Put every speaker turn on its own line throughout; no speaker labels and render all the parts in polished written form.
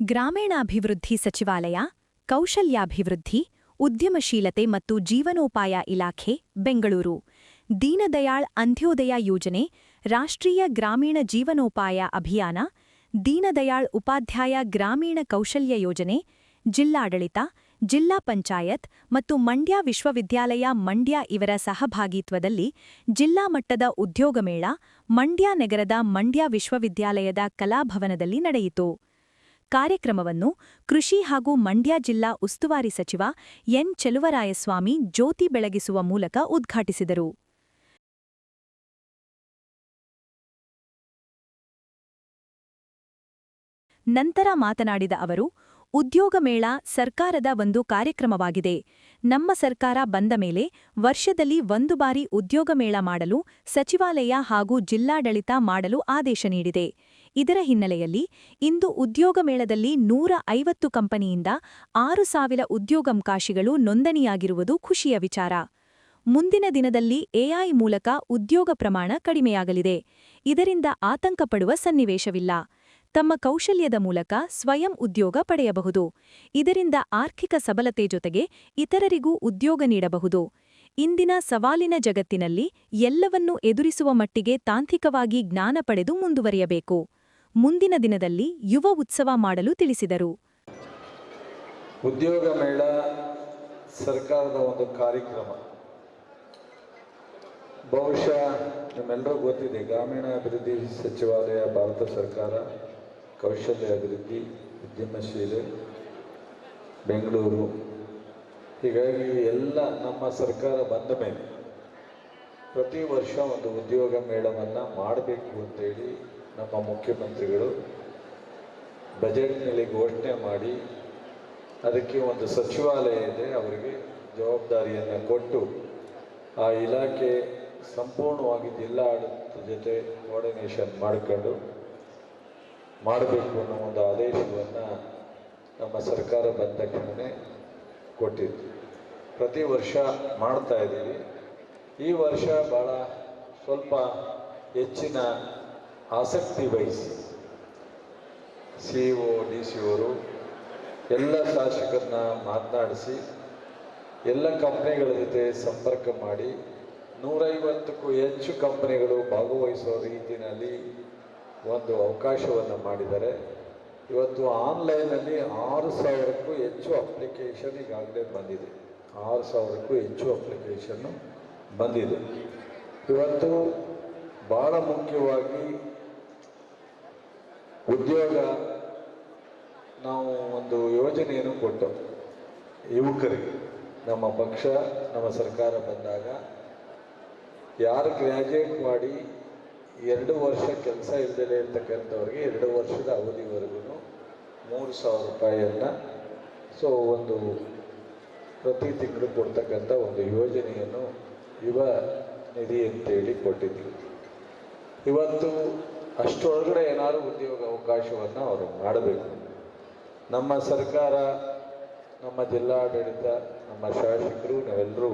ಗ್ರಾಮೀಣಾಭಿವೃದ್ಧಿ ಸಚಿವಾಲಯ, ಕೌಶಲ್ಯಾಭಿವೃದ್ಧಿ, ಉದ್ಯಮಶೀಲತೆ ಮತ್ತು ಜೀವನೋಪಾಯ ಇಲಾಖೆ, ಬೆಂಗಳೂರು. ದೀನದಯಾಳ್ ಅಂತ್ಯೋದಯ ಯೋಜನೆ, ರಾಷ್ಟ್ರೀಯ ಗ್ರಾಮೀಣ ಜೀವನೋಪಾಯ ಅಭಿಯಾನ, ದೀನದಯಾಳ್ ಉಪಾಧ್ಯಾಯ ಗ್ರಾಮೀಣ ಕೌಶಲ್ಯ ಯೋಜನೆ, ಜಿಲ್ಲಾಡಳಿತ, ಜಿಲ್ಲಾ ಪಂಚಾಯತ್ ಮತ್ತು ಮಂಡ್ಯ ವಿಶ್ವವಿದ್ಯಾಲಯ ಮಂಡ್ಯ ಇವರ ಸಹಭಾಗಿತ್ವದಲ್ಲಿ ಜಿಲ್ಲಾ ಮಟ್ಟದ ಉದ್ಯೋಗ ಮೇಳ ಮಂಡ್ಯ ನಗರದ ಮಂಡ್ಯ ವಿಶ್ವವಿದ್ಯಾಲಯದ ಕಲಾಭವನದಲ್ಲಿ ನಡೆಯಿತು. ಕಾರ್ಯಕ್ರಮವನ್ನು ಕೃಷಿ ಹಾಗೂ ಮಂಡ್ಯ ಜಿಲ್ಲಾ ಉಸ್ತುವಾರಿ ಸಚಿವ ಎನ್. ಚೆಲುವರಾಯಸ್ವಾಮಿ ಜ್ಯೋತಿ ಬೆಳಗಿಸುವ ಮೂಲಕ ಉದ್ಘಾಟಿಸಿದರು. ನಂತರ ಮಾತನಾಡಿದ ಅವರು, ಉದ್ಯೋಗ ಮೇಳ ಸರ್ಕಾರದ ಒಂದು ಕಾರ್ಯಕ್ರಮವಾಗಿದೆ. ನಮ್ಮ ಸರ್ಕಾರ ಬಂದ ಮೇಲೆ ವರ್ಷದಲ್ಲಿ ಒಂದು ಬಾರಿ ಉದ್ಯೋಗ ಮೇಳ ಮಾಡಲು ಸಚಿವಾಲಯ ಹಾಗೂ ಜಿಲ್ಲಾಡಳಿತ ಮಾಡಲು ಆದೇಶ ನೀಡಿದೆ. ಇದರ ಹಿನ್ನೆಲೆಯಲ್ಲಿ ಇಂದು ಉದ್ಯೋಗ ಮೇಳದಲ್ಲಿ 150 ಕಂಪನಿಯಿಂದ 6,000 ಉದ್ಯೋಗಾವಕಾಶಗಳು ನೋಂದಣಿಯಾಗಿರುವುದು ಖುಷಿಯ ವಿಚಾರ. ಮುಂದಿನ ದಿನದಲ್ಲಿ ಎಐ ಮೂಲಕ ಉದ್ಯೋಗ ಪ್ರಮಾಣ ಕಡಿಮೆಯಾಗಲಿದೆ. ಇದರಿಂದ ಆತಂಕಪಡುವ ಸನ್ನಿವೇಶವಿಲ್ಲ. ತಮ್ಮ ಕೌಶಲ್ಯದ ಮೂಲಕ ಸ್ವಯಂ ಉದ್ಯೋಗ ಪಡೆಯಬಹುದು. ಇದರಿಂದ ಆರ್ಥಿಕ ಸಬಲತೆ ಜೊತೆಗೆ ಇತರರಿಗೂ ಉದ್ಯೋಗ ನೀಡಬಹುದು. ಇಂದಿನ ಸವಾಲಿನ ಜಗತ್ತಿನಲ್ಲಿ ಎಲ್ಲವನ್ನೂ ಎದುರಿಸುವ ಮಟ್ಟಿಗೆ ತಾಂತ್ರಿಕವಾಗಿ ಜ್ಞಾನ ಪಡೆದು ಮುಂದುವರಿಯಬೇಕು. ಮುಂದಿನ ದಿನದಲ್ಲಿ ಯುವ ಉತ್ಸವ ಮಾಡಲು ತಿಳಿಸಿದರು.
ಉದ್ಯೋಗ ಮೇಳ ಸರ್ಕಾರದ ಒಂದು ಕಾರ್ಯಕ್ರಮ. ಬಹುಶಃ ನಿಮ್ಮೆಲ್ಲರಿಗೂ ಗೊತ್ತಿದೆ, ಗ್ರಾಮೀಣಾಭಿವೃದ್ಧಿ ಸಚಿವಾಲಯ, ಭಾರತ ಸರ್ಕಾರ, ಕೌಶಲ್ಯ ಅಭಿವೃದ್ಧಿ, ಉದ್ಯಮಶೀಲೆ, ಬೆಂಗಳೂರು. ಹೀಗಾಗಿ ಎಲ್ಲ ನಮ್ಮ ಸರ್ಕಾರ ಬಂದ ಮೇಲೆ ಪ್ರತಿ ವರ್ಷ ಒಂದು ಉದ್ಯೋಗ ಮೇಳವನ್ನು ಮಾಡಬೇಕು ಅಂತೇಳಿ ನಮ್ಮ ಮುಖ್ಯಮಂತ್ರಿಗಳು ಬಜೆಟ್ನಲ್ಲಿ ಘೋಷಣೆ ಮಾಡಿ ಅದಕ್ಕೆ ಒಂದು ಸಚಿವಾಲಯ ಇದೆ, ಅವರಿಗೆ ಜವಾಬ್ದಾರಿಯನ್ನು ಕೊಟ್ಟು ಆ ಇಲಾಖೆ ಸಂಪೂರ್ಣವಾಗಿ ಜಿಲ್ಲಾಡಳಿತದ ಜೊತೆ ಕೋಆರ್ಡಿನೇಷನ್ ಮಾಡಿಕೊಂಡು ಮಾಡಬೇಕು ಅನ್ನೋ ಒಂದು ಆದೇಶವನ್ನು ನಮ್ಮ ಸರ್ಕಾರ ಬಂದ ತಕ್ಷಣವೇ ಕೊಟ್ಟಿದ್ದು. ಪ್ರತಿ ವರ್ಷ ಮಾಡ್ತಾ ಇದ್ದೀವಿ. ಈ ವರ್ಷ ಭಾಳ ಸ್ವಲ್ಪ ಹೆಚ್ಚಿನ ಆಸಕ್ತಿ ವಹಿಸಿ CEO, DC ಅವರು ಎಲ್ಲ ಶಾಸಕರನ್ನ ಮಾತನಾಡಿಸಿ ಎಲ್ಲ ಕಂಪ್ನಿಗಳ ಜೊತೆ ಸಂಪರ್ಕ ಮಾಡಿ 150ಕ್ಕೂ ಹೆಚ್ಚು ಕಂಪನಿಗಳು ಭಾಗವಹಿಸೋ ರೀತಿಯಲ್ಲಿ ಒಂದು ಅವಕಾಶವನ್ನು ಮಾಡಿದ್ದಾರೆ. ಇವತ್ತು ಆನ್ಲೈನಲ್ಲಿ 6,000ಕ್ಕೂ ಹೆಚ್ಚು ಅಪ್ಲಿಕೇಶನ್ ಈಗಾಗಲೇ ಬಂದಿದೆ. 6,000ಕ್ಕೂ ಹೆಚ್ಚು ಅಪ್ಲಿಕೇಶನ್ನು ಬಂದಿದೆ. ಇವತ್ತು ಭಾಳ ಮುಖ್ಯವಾಗಿ ಉದ್ಯೋಗ, ನಾವು ಒಂದು ಯೋಜನೆಯನ್ನು ಕೊಟ್ಟು ಯುವಕರಿಗೆ, ನಮ್ಮ ಪಕ್ಷ, ನಮ್ಮ ಸರ್ಕಾರ ಬಂದಾಗ ಯಾರು ಗ್ರ್ಯಾಜುಯೇಟ್ ಮಾಡಿ 2 ವರ್ಷ ಕೆಲಸ ಇಲ್ಲದೆ ಇರ್ತಕ್ಕಂಥವ್ರಿಗೆ 2 ವರ್ಷದ ಅವಧಿವರೆಗೂ 3,000 ರೂಪಾಯಿಯನ್ನು ಒಂದು ಪ್ರತಿ ತಿಂಗಳು ಕೊಡ್ತಕ್ಕಂಥ ಒಂದು ಯೋಜನೆಯನ್ನು ಯುವ ನಿಧಿ ಅಂತೇಳಿ ಕೊಟ್ಟಿದ್ವಿ. ಇವತ್ತು ಅಷ್ಟರೊಳಗಡೆ ಏನಾದರೂ ಉದ್ಯೋಗ ಅವಕಾಶವನ್ನು ಅವರು ಮಾಡಬೇಕು. ನಮ್ಮ ಸರ್ಕಾರ, ನಮ್ಮ ಜಿಲ್ಲಾಡಳಿತ, ನಮ್ಮ ಶಾಸಕರು, ನಾವೆಲ್ಲರೂ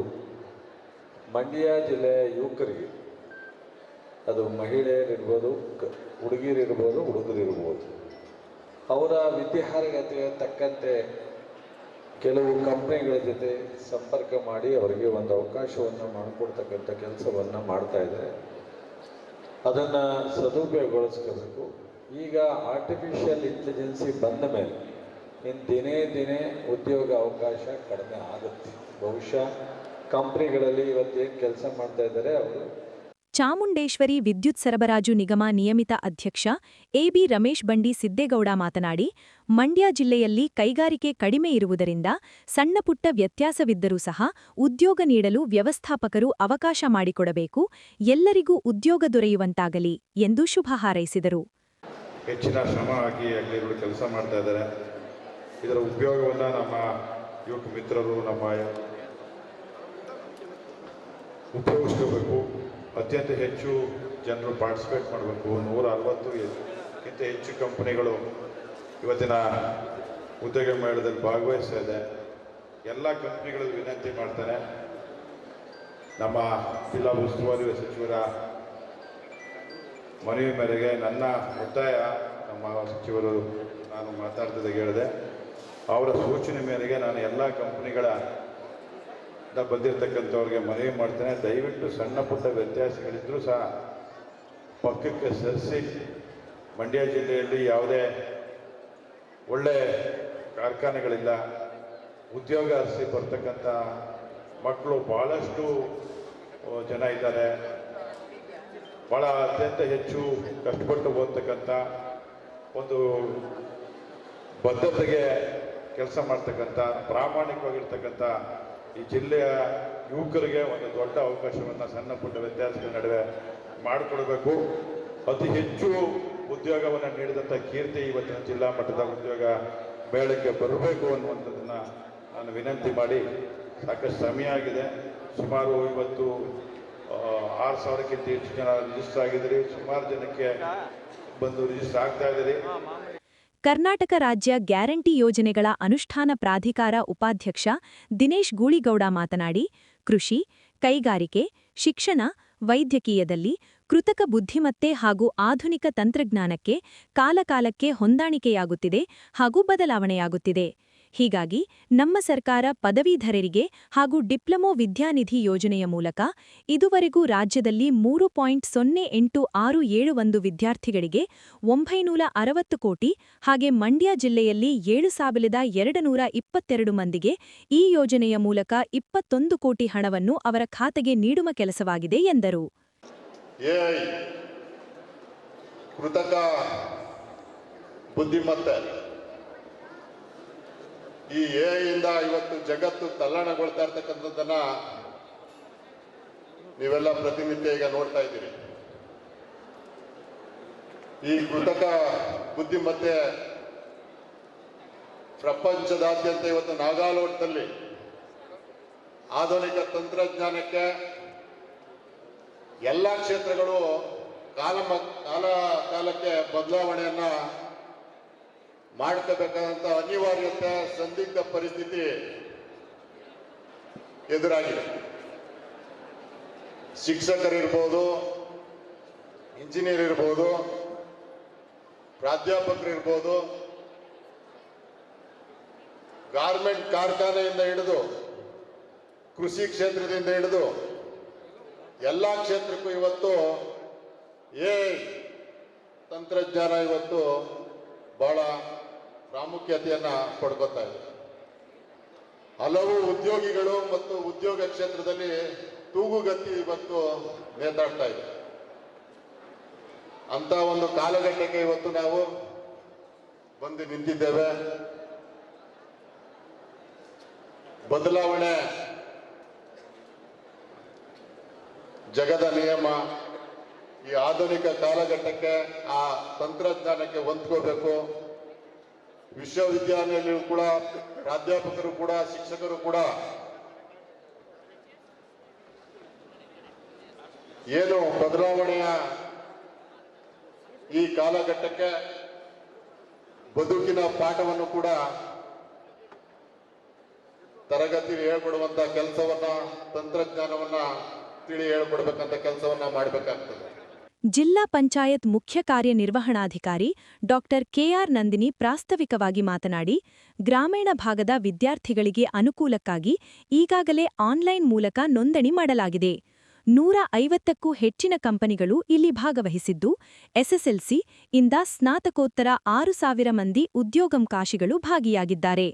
ಮಂಡ್ಯ ಜಿಲ್ಲೆಯ ಯುವಕರಿಗೆ, ಅದು ಮಹಿಳೆಯರಿರ್ಬೋದು, ಹುಡುಗಿಯರಿರ್ಬೋದು, ಹುಡುಗರಿರ್ಬೋದು, ಅವರ ವಿದ್ಯಾರ್ಹತೆಗೆ ತಕ್ಕಂತೆ ಕೆಲವು ಕಂಪ್ನಿಗಳ ಜೊತೆ ಸಂಪರ್ಕ ಮಾಡಿ ಅವರಿಗೆ ಒಂದು ಅವಕಾಶವನ್ನು ಮಾಡಿಕೊಡ್ತಕ್ಕಂಥ ಕೆಲಸವನ್ನು ಮಾಡ್ತಾ ಇದ್ದಾರೆ. ಅದನ್ನು ಸದುಪಯೋಗಗೊಳಿಸ್ಕೋಬೇಕು. ಈಗ ಆರ್ಟಿಫಿಷಿಯಲ್ ಇಂಟೆಲಿಜೆನ್ಸಿ ಬಂದ ಮೇಲೆ ದಿನೇ ದಿನೇ ಉದ್ಯೋಗ ಅವಕಾಶ ಕಡಿಮೆ ಆಗುತ್ತೆ. ಬಹುಶಃ ಕಂಪ್ನಿಗಳಲ್ಲಿ ಇವತ್ತೇನು ಕೆಲಸ ಮಾಡ್ತಾ ಇದ್ದಾರೆ ಅವರು.
ಚಾಮುಂಡೇಶ್ವರಿ ವಿದ್ಯುತ್ ಸರಬರಾಜು ನಿಗಮ ನಿಯಮಿತ ಅಧ್ಯಕ್ಷ ಎಬಿ ರಮೇಶ್ ಬಂಡಿ ಸಿದ್ದೇಗೌಡ ಮಾತನಾಡಿ, ಮಂಡ್ಯ ಜಿಲ್ಲೆಯಲ್ಲಿ ಕೈಗಾರಿಕೆ ಕಡಿಮೆ ಇರುವುದರಿಂದ ಸಣ್ಣಪುಟ್ಟ ವ್ಯತ್ಯಾಸವಿದ್ದರೂ ಸಹ ಉದ್ಯೋಗ ನೀಡಲು ವ್ಯವಸ್ಥಾಪಕರು ಅವಕಾಶ ಮಾಡಿಕೊಡಬೇಕು, ಎಲ್ಲರಿಗೂ ಉದ್ಯೋಗ ದೊರೆಯುವಂತಾಗಲಿ ಎಂದು ಶುಭ ಹಾರೈಸಿದರು.
ಹೆಚ್ಚಿನ ಶ್ರಮ ಹಾಕಿ ಹಳ್ಳಿಗಳು ಕೆಲಸ ಮಾಡ್ತಾ ಇದ್ದಾರೆ. ಇದರ ಉಪಯೋಗವನ್ನು ನಮ್ಮ ಯುವಕ ಮಿತ್ರರು ಉಪಯೋಗಿಸ್ಕೋಬೇಕು. ಅತ್ಯಂತ ಹೆಚ್ಚು ಜನರು ಪಾರ್ಟಿಸಿಪೇಟ್ ಮಾಡಬೇಕು. 160ಕ್ಕಿಂತ ಹೆಚ್ಚು ಕಂಪನಿಗಳು ಇವತ್ತಿನ ಉದ್ಯೋಗ ಮೇಳದಲ್ಲಿ ಭಾಗವಹಿಸ್ತಾ ಇದೆ. ಎಲ್ಲ ಕಂಪನಿಗಳು ವಿನಂತಿ ಮಾಡ್ತಾರೆ, ನಮ್ಮ ಜಿಲ್ಲಾ ಉಸ್ತುವಾರಿ ಸಚಿವರ ಮನವಿ ಮೇರೆಗೆ ನನ್ನ ಒತ್ತಾಯ, ನಮ್ಮ ಸಚಿವರು ನಾನು ಮಾತಾಡ್ತಿದ್ದಾಗ ಹೇಳಿದೆ, ಅವರ ಸೂಚನೆ ಮೇರೆಗೆ ನಾನು ಎಲ್ಲ ಕಂಪ್ನಿಗಳ ಬಂದಿರತಕ್ಕಂಥವ್ರಿಗೆ ಮನವಿ ಮಾಡ್ತೇನೆ, ದಯವಿಟ್ಟು ಸಣ್ಣ ಪುಟ್ಟ ವ್ಯತ್ಯಾಸಗಳಿದ್ದರೂ ಸಹ ಪಕ್ಕಕ್ಕೆ ಸರಿಸಿ. ಮಂಡ್ಯ ಜಿಲ್ಲೆಯಲ್ಲಿ ಯಾವುದೇ ಒಳ್ಳೆ ಕಾರ್ಖಾನೆಗಳಿಲ್ಲ, ಉದ್ಯೋಗ ಅರಸಿ ಬರ್ತಕ್ಕಂಥ ಮಕ್ಕಳು ಭಾಳಷ್ಟು ಜನ ಇದ್ದಾರೆ. ಭಾಳ ಅತ್ಯಂತ ಹೆಚ್ಚು ಕಷ್ಟಪಟ್ಟು ಓದ್ತಕ್ಕಂಥ ಒಂದು ಬದ್ಧತೆಗೆ ಕೆಲಸ ಮಾಡ್ತಕ್ಕಂಥ ಪ್ರಾಮಾಣಿಕವಾಗಿರ್ತಕ್ಕಂಥ ಈ ಜಿಲ್ಲೆಯ ಯುವಕರಿಗೆ ಒಂದು ದೊಡ್ಡ ಅವಕಾಶವನ್ನು ಸಣ್ಣ ಪುಟ್ಟ ವ್ಯತ್ಯಾಸಗಳ ನಡುವೆ ಮಾಡಿಕೊಡ್ಬೇಕು. ಅತಿ ಹೆಚ್ಚು ಉದ್ಯೋಗವನ್ನು ನೀಡಿದಂಥ ಕೀರ್ತಿ ಇವತ್ತಿನ ಜಿಲ್ಲಾ ಮಟ್ಟದ ಉದ್ಯೋಗ ಮೇಳಕ್ಕೆ ಬರಬೇಕು ಅನ್ನುವಂಥದ್ದನ್ನು ನಾನು ವಿನಂತಿ ಮಾಡಿ, ಸಾಕಷ್ಟು ಸಮಯ ಆಗಿದೆ. ಸುಮಾರು ಇವತ್ತು 6,000ಕ್ಕಿಂತ ಹೆಚ್ಚು ಜನ ರಿಜಿಸ್ಟರ್ ಆಗಿದ್ದೀರಿ. ಸುಮಾರು ಜನಕ್ಕೆ ಬಂದು ರಿಜಿಸ್ಟರ್ ಆಗ್ತಾ ಇದ್ದೀರಿ.
ಕರ್ನಾಟಕ ರಾಜ್ಯ ಗ್ಯಾರಂಟಿ ಯೋಜನೆಗಳ ಅನುಷ್ಠಾನ ಪ್ರಾಧಿಕಾರ ಉಪಾಧ್ಯಕ್ಷ ದಿನೇಶ್ ಗೂಳಿಗೌಡ ಮಾತನಾಡಿ, ಕೃಷಿ, ಕೈಗಾರಿಕೆ, ಶಿಕ್ಷಣ, ವೈದ್ಯಕೀಯದಲ್ಲಿ ಕೃತಕ ಬುದ್ಧಿಮತ್ತೆ ಹಾಗೂ ಆಧುನಿಕ ತಂತ್ರಜ್ಞಾನಕ್ಕೆ ಕಾಲಕಾಲಕ್ಕೆ ಹೊಂದಾಣಿಕೆಯಾಗುತ್ತಿದೆ ಹಾಗೂ ಬದಲಾವಣೆಯಾಗುತ್ತಿದೆ. ಹೀಗಾಗಿ ನಮ್ಮ ಸರ್ಕಾರ ಪದವೀಧರರಿಗೆ ಹಾಗೂ ಡಿಪ್ಲೊಮೊ ವಿದ್ಯಾನಿಧಿ ಯೋಜನೆಯ ಮೂಲಕ ಇದುವರೆಗೂ ರಾಜ್ಯದಲ್ಲಿ 3.0861 ವಿದ್ಯಾರ್ಥಿಗಳಿಗೆ 960 ಕೋಟಿ ಹಾಗೆ ಮಂಡ್ಯ ಜಿಲ್ಲೆಯಲ್ಲಿ 7,222 ಮಂದಿಗೆ ಈ ಯೋಜನೆಯ ಮೂಲಕ 21 ಕೋಟಿ ಹಣವನ್ನು ಅವರ ಖಾತೆಗೆ ನೀಡುವ ಕೆಲಸವಾಗಿದೆ ಎಂದರು.
ಕೃತಕ ಬುದ್ಧಿಮತ್ತೆ, ಈ ಎಐಯಿಂದ ಇವತ್ತು ಜಗತ್ತು ತಲ್ಲಣಗೊಳ್ತಾ ಇರ್ತಕ್ಕಂಥದ್ದನ್ನ ನೀವೆಲ್ಲ ಪ್ರತಿನಿತ್ಯ ಈಗ ನೋಡ್ತಾ ಇದ್ದೀರಿ. ಈ ಕೃತಕ ಬುದ್ಧಿಮತ್ತೆ ಪ್ರಪಂಚದಾದ್ಯಂತ ಇವತ್ತು ನಾಗಾಲೋಟದಲ್ಲಿ ಆಧುನಿಕ ತಂತ್ರಜ್ಞಾನಕ್ಕೆ ಎಲ್ಲ ಕ್ಷೇತ್ರಗಳು ಕಾಲಕ್ಕೆ ಬದಲಾವಣೆಯನ್ನ ಮಾಡ್ಕೋಬೇಕಾದಂತ ಅನಿವಾರ್ಯತೆ, ಸಂದಿಗ್ಧ ಪರಿಸ್ಥಿತಿ ಎದುರಾಗಿದೆ. ಶಿಕ್ಷಕರಿರ್ಬೋದು, ಇಂಜಿನಿಯರ್ ಇರ್ಬೋದು, ಪ್ರಾಧ್ಯಾಪಕರಿರ್ಬೋದು, ಗಾರ್ಮೆಂಟ್ ಕಾರ್ಖಾನೆಯಿಂದ ಹಿಡಿದು ಕೃಷಿ ಕ್ಷೇತ್ರದಿಂದ ಹಿಡಿದು ಎಲ್ಲ ಕ್ಷೇತ್ರಕ್ಕೂ ಇವತ್ತು ತಂತ್ರಜ್ಞಾನ ಇವತ್ತು ಬಹಳ ಪ್ರಾಮುಖ್ಯತೆಯನ್ನ ಪಡ್ಕೊತಾ ಇದೆ. ಹಲವು ಉದ್ಯೋಗಿಗಳು ಮತ್ತು ಉದ್ಯೋಗ ಕ್ಷೇತ್ರದಲ್ಲಿ ತೂಗುಗತಿ ಇವತ್ತು ನೇತಾಡ್ತಾ ಇದೆ. ಅಂತ ಒಂದು ಕಾಲಘಟ್ಟಕ್ಕೆ ಇವತ್ತು ನಾವು ಬಂದು ನಿಂತಿದ್ದೇವೆ. ಬದಲಾವಣೆ ಜಗದ ನಿಯಮ. ಈ ಆಧುನಿಕ ಕಾಲಘಟ್ಟಕ್ಕೆ ಆ ತಂತ್ರಜ್ಞಾನಕ್ಕೆ ಹೊಂದ್ಕೋಬೇಕು. ವಿಶ್ವವಿದ್ಯಾಲಯದಲ್ಲೂ ಕೂಡ ಪ್ರಾಧ್ಯಾಪಕರು ಕೂಡ ಶಿಕ್ಷಕರು ಕೂಡ ಏನು ಬದಲಾವಣೆಯ ಈ ಕಾಲಘಟ್ಟಕ್ಕೆ ಬದುಕಿನ ಪಾಠವನ್ನು ಕೂಡ ತರಗತಿ ಹೇಳ್ಕೊಡುವಂತ ಕೆಲಸವನ್ನ, ತಂತ್ರಜ್ಞಾನವನ್ನ ತಿಳಿ ಹೇಳ್ಕೊಡ್ಬೇಕಂತ ಕೆಲಸವನ್ನ ಮಾಡಬೇಕಾಗ್ತದೆ.
ಜಿಲ್ಲಾ ಪಂಚಾಯತ್ ಮುಖ್ಯ ಕಾರ್ಯನಿರ್ವಹಣಾಧಿಕಾರಿ ಡಾಕ್ಟರ್ ಕೆಆರ್ ನಂದಿನಿ ಪ್ರಾಸ್ತಾವಿಕವಾಗಿ ಮಾತನಾಡಿ, ಗ್ರಾಮೀಣ ಭಾಗದ ವಿದ್ಯಾರ್ಥಿಗಳಿಗೆ ಅನುಕೂಲಕ್ಕಾಗಿ ಈಗಾಗಲೇ ಆನ್ಲೈನ್ ಮೂಲಕ ನೋಂದಣಿ ಮಾಡಲಾಗಿದೆ. 150ಕ್ಕೂ ಹೆಚ್ಚಿನ ಕಂಪನಿಗಳು ಇಲ್ಲಿ ಭಾಗವಹಿಸಿದ್ದು, ಎಸ್ಎಸ್ಎಲ್ಸಿ ಇಂದ ಸ್ನಾತಕೋತ್ತರ 6,000 ಮಂದಿ ಉದ್ಯೋಗಾವಕಾಶಿಗಳು ಭಾಗಿಯಾಗಿದ್ದಾರೆ.